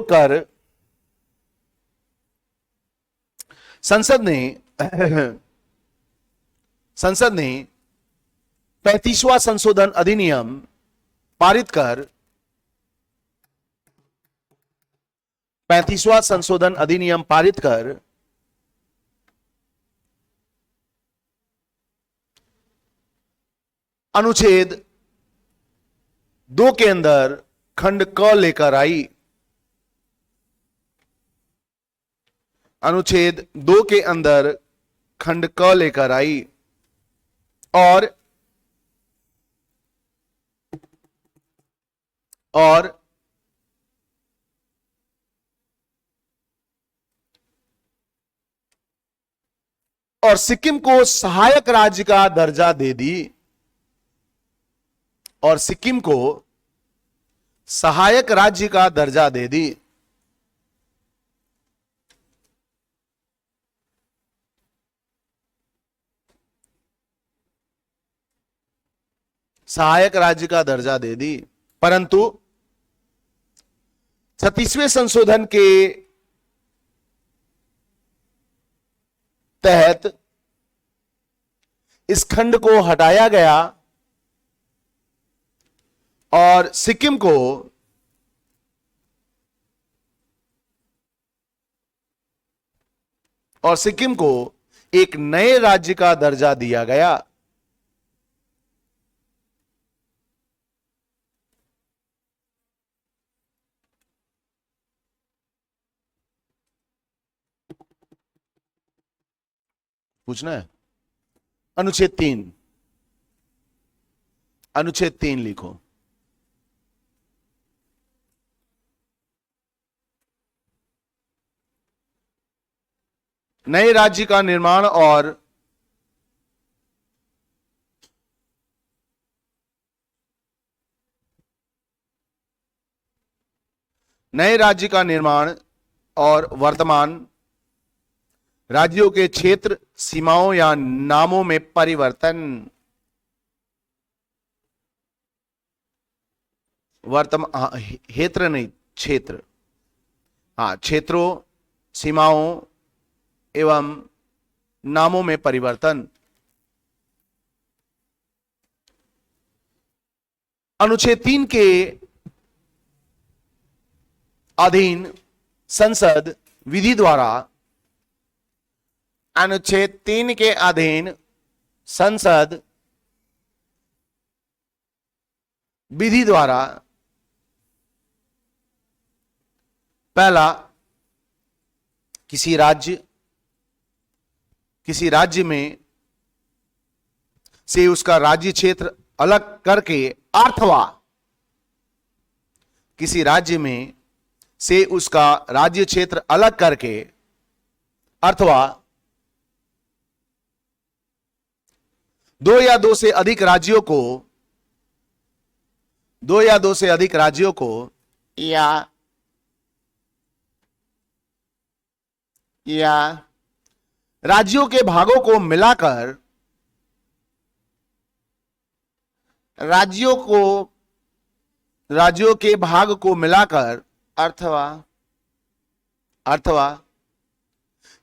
कर संसद ने 35वां संशोधन अधिनियम पारित कर 35वां संशोधन अधिनियम पारित कर अनुच्छेद 2 के अंदर खंड क लेकर आई। अनुच्छेद 2 के अंदर खंड क लेकर आई और सिक्किम को सहायक राज्य का दर्जा दे दी। और सिक्किम को सहायक राज्य का दर्जा दे दी। सहायक राज्य का दर्जा दे दी। परंतु 36वें संशोधन के तहत इस खंड को हटाया गया और सिक्किम को एक नए राज्य का दर्जा दिया गया। पूछना है? अनुच्छेद 3 लिखो। नए राज्य का निर्माण और वर्तमान राज्यों के क्षेत्र, सीमाओं या नामों में परिवर्तन। क्षेत्र नहीं, क्षेत्र। हाँ, क्षेत्रों, सीमाओं एवं नामों में परिवर्तन। अनुच्छेद 3 के अधीन संसद विधि द्वारा, अनुच्छेद 3 के अधीन संसद विधि द्वारा पहला, किसी राज्य में से उसका राज्य क्षेत्र अलग करके अथवा किसी राज्य में से उसका राज्य क्षेत्र अलग करके अथवा दो या दो से अधिक राज्यों को या राज्यों के भागों को मिलाकर राज्यों के भाग को मिलाकर अथवा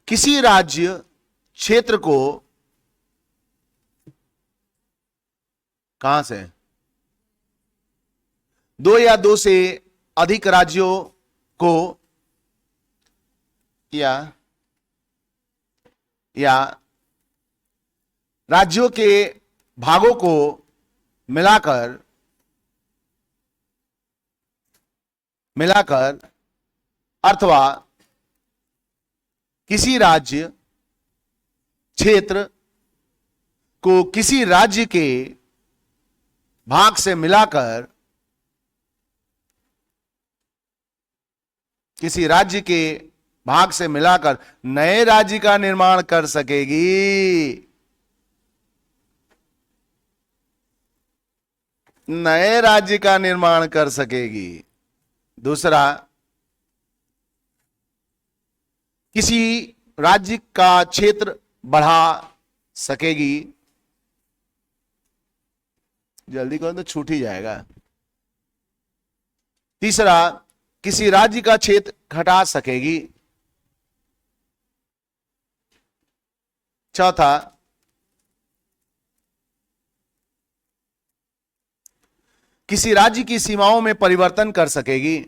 किसी राज्य क्षेत्र को, कहां से, दो या दो से अधिक राज्यों को या राज्यों के भागों को मिलाकर अथवा किसी राज्य क्षेत्र को किसी राज्य के भाग से मिलाकर नए राज्य का निर्माण कर सकेगी। दूसरा, किसी राज्य का क्षेत्र बढ़ा सकेगी। जल्दी करो तो छूट ही जाएगा। तीसरा, किसी राज्य का क्षेत्र घटा सकेगी। चौथा, किसी राज्य की सीमाओं में परिवर्तन कर सकेगी।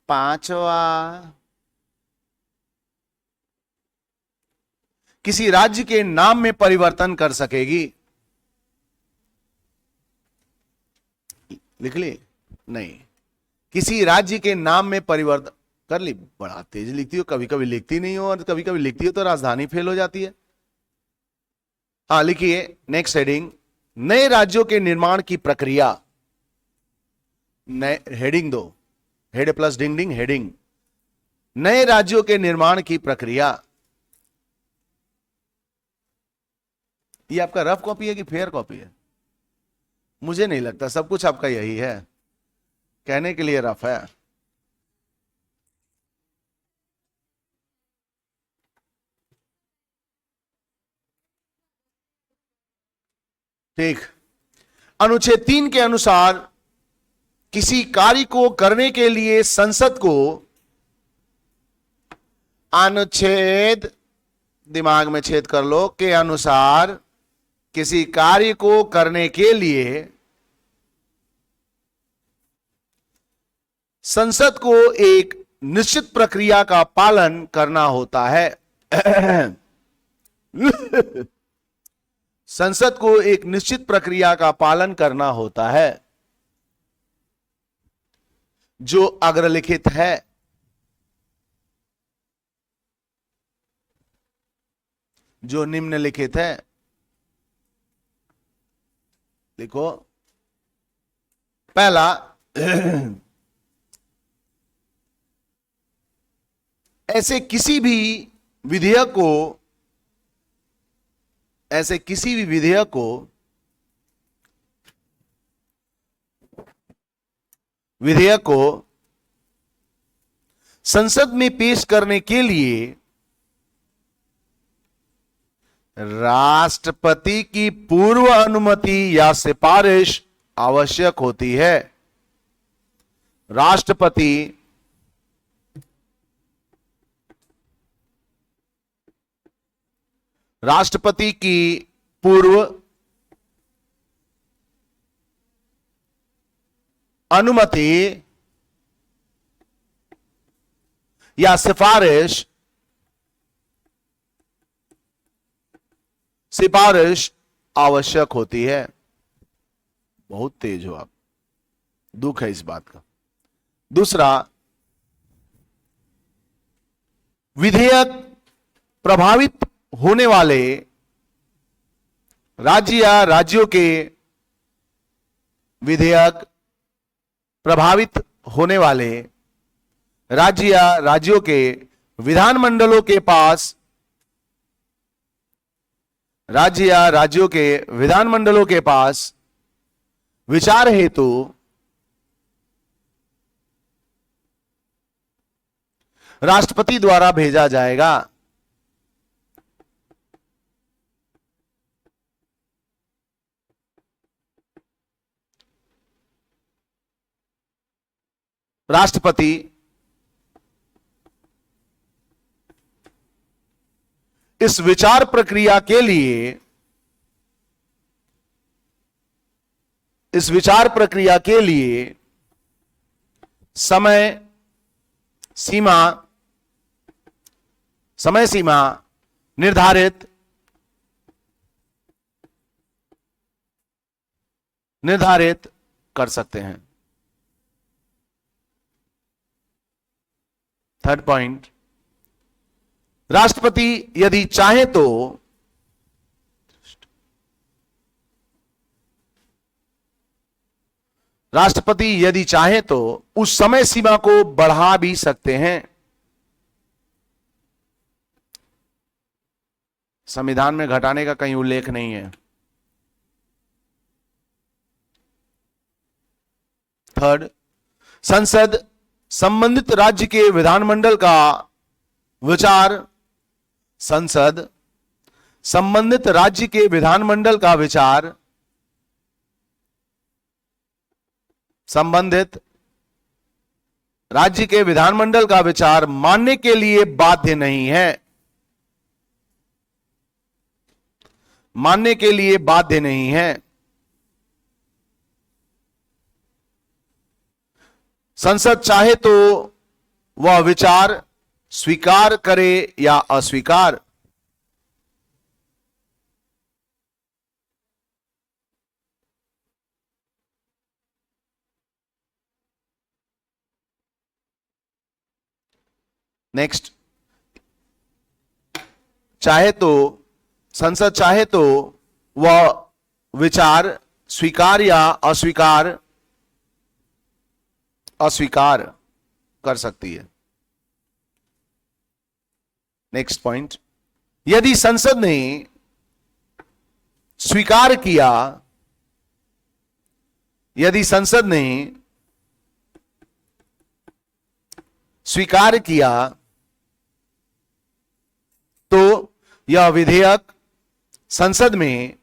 पांचवा, किसी राज्य के नाम में परिवर्तन कर सकेगी। लिख ली? नहीं, किसी राज्य के नाम में परिवर्तन कर ली। बड़ा तेज लिखती हो, कभी कभी लिखती नहीं हो, और कभी कभी लिखती हो तो राजधानी फेल हो जाती है। हाँ, लिखिए नेक्स्ट हेडिंग, नए राज्यों के निर्माण की प्रक्रिया। नए हेडिंग दो, हेड प्लस डिंग डिंग हेडिंग, नए राज्यों के निर्माण की प्रक्रिया। ये आपका रफ कॉपी है कि फेयर कॉपी है? मुझे नहीं लगता, सब कुछ आपका यही है, कहने के लिए रफ है। ठीक। अनुच्छेद 3 के अनुसार किसी कार्य को करने के लिए संसद को, अनुच्छेद दिमाग में छेद कर लो, के अनुसार किसी कार्य को करने के लिए संसद को एक निश्चित प्रक्रिया का पालन करना होता है। संसद को एक निश्चित प्रक्रिया का पालन करना होता है जो अग्रलिखित है। जो निम्नलिखित है। लिखो। पहला, ऐसे किसी भी विधेयक को संसद में पेश करने के लिए राष्ट्रपति की पूर्व अनुमति या सिफारिश आवश्यक होती है। राष्ट्रपति की पूर्व अनुमति या सिफारिश आवश्यक होती है। बहुत तेज हो आप, दुख है इस बात का। दूसरा, विधेयक प्रभावित होने वाले राज्य या राज्यों के विधेयक प्रभावित होने वाले राज्य या राज्यों के विधानमंडलों के पास विचार हेतु राष्ट्रपति द्वारा भेजा जाएगा। राष्ट्रपति इस विचार प्रक्रिया के लिए समय सीमा निर्धारित कर सकते हैं। थर्ड पॉइंट, राष्ट्रपति यदि चाहे तो उस समय सीमा को बढ़ा भी सकते हैं। संविधान में घटाने का कहीं उल्लेख नहीं है। थर्ड, संसद संबंधित राज्य के विधानमंडल का विचार मानने के लिए बाध्य नहीं है। संसद चाहे तो वह विचार स्वीकार करे या अस्वीकार। नेक्स्ट, संसद चाहे तो वह विचार स्वीकार या अस्वीकार कर सकती है। नेक्स्ट पॉइंट, यदि संसद ने स्वीकार किया तो यह विधेयक संसद में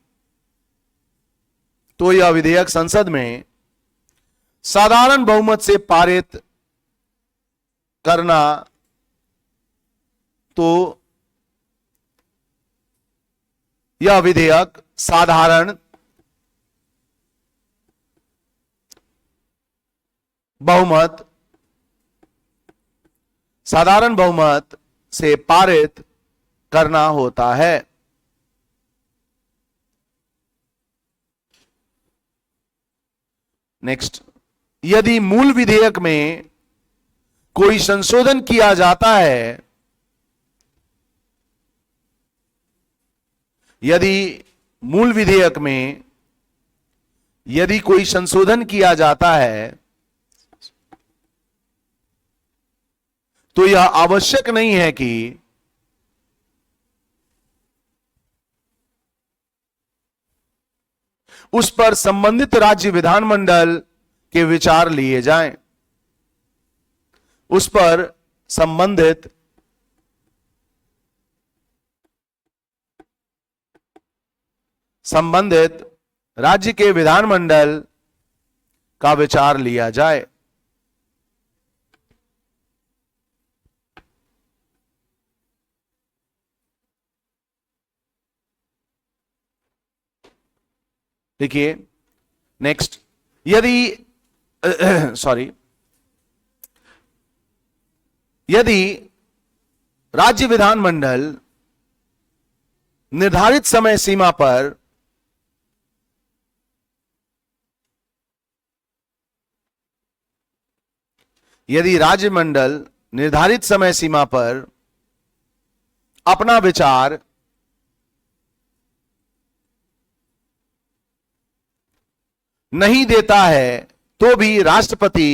तो यह विधेयक संसद में साधारण बहुमत से पारित करना तो यह विधेयक साधारण बहुमत से पारित करना होता है। नेक्स्ट, यदि मूल विधेयक में कोई संशोधन किया जाता है, यदि मूल विधेयक में यदि कोई संशोधन किया जाता है तो यह आवश्यक नहीं है कि उस पर संबंधित राज्य विधानमंडल के विचार लिए जाएं। उस पर संबंधित राज्य के विधानमंडल का विचार लिया जाए। देखिए नेक्स्ट, यदि यदि राज्य विधानमंडल निर्धारित समय सीमा पर निर्धारित समय सीमा पर अपना विचार नहीं देता है तो भी राष्ट्रपति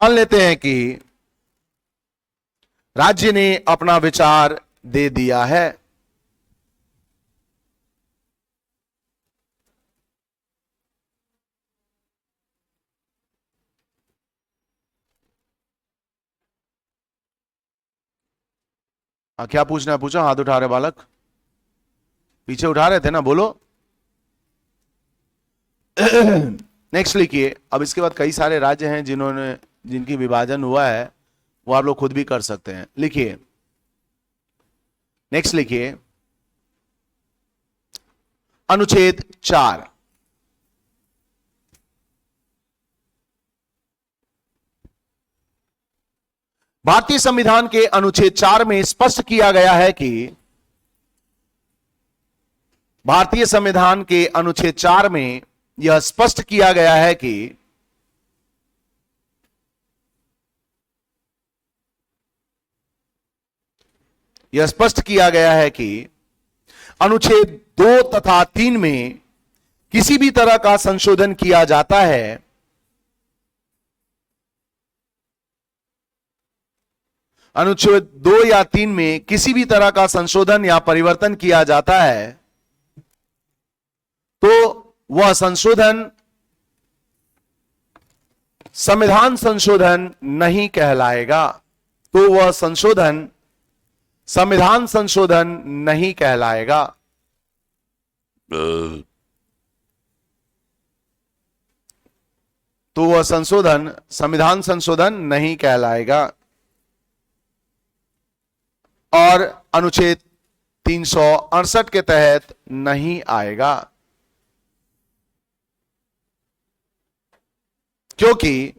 मान लेते हैं कि राज्य ने अपना विचार दे दिया है। क्या पूछना है पूछो, हाथ उठा रहे बालक, पीछे उठा रहे थे ना, बोलो। नेक्स्ट लिखिए। अब इसके बाद कई सारे राज्य हैं जिनकी विभाजन हुआ है, वो आप लोग खुद भी कर सकते हैं। लिखिए नेक्स्ट, लिखिए अनुच्छेद 4। भारतीय संविधान के अनुच्छेद 4 में स्पष्ट किया गया है कि भारतीय संविधान के अनुच्छेद 4 में यह स्पष्ट किया गया है कि अनुच्छेद 2 तथा 3 में किसी भी तरह का संशोधन किया जाता है अनुच्छेद 2 या 3 में किसी भी तरह का संशोधन या परिवर्तन किया जाता है तो वह संशोधन संविधान संशोधन नहीं कहलाएगा। संविधान संशोधन नहीं कहलाएगा। तो वह संशोधन संविधान संशोधन नहीं कहलाएगा। और अनुच्छेद 368 के तहत नहीं आएगा, क्योंकि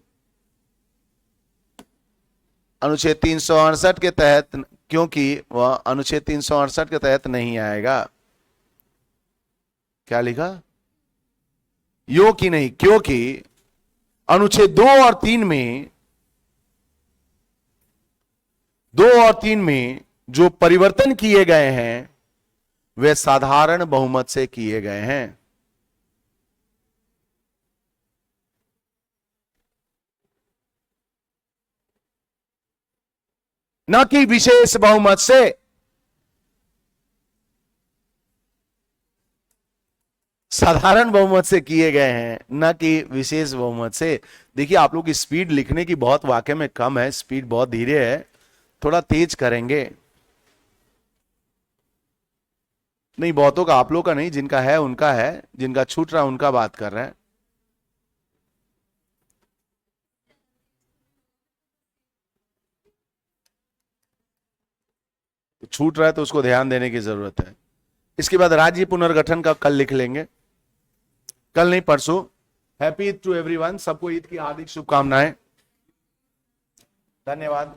अनुच्छेद 368 के तहत वह अनुच्छेद 368 के तहत नहीं आएगा। क्या लिखा? यो कि नहीं, क्योंकि अनुच्छेद 2 और 3 में जो परिवर्तन किए गए हैं वे साधारण बहुमत से किए गए हैं। न कि विशेष बहुमत से। साधारण बहुमत से किए गए हैं, न कि विशेष बहुमत से। देखिए आप लोग की स्पीड लिखने की बहुत वाकई में कम है, स्पीड बहुत धीरे है, थोड़ा तेज करेंगे। नहीं, बहुतों का, आप लोग का नहीं, जिनका है उनका है, जिनका छूट रहा है उनका बात कर रहे हैं। तो छूट रहा है तो उसको ध्यान देने की जरूरत है। इसके बाद राज्य पुनर्गठन का कल लिख लेंगे, कल नहीं परसों। हैप्पी ईद टू एवरीवन, सबको ईद की हार्दिक शुभकामनाएं, धन्यवाद।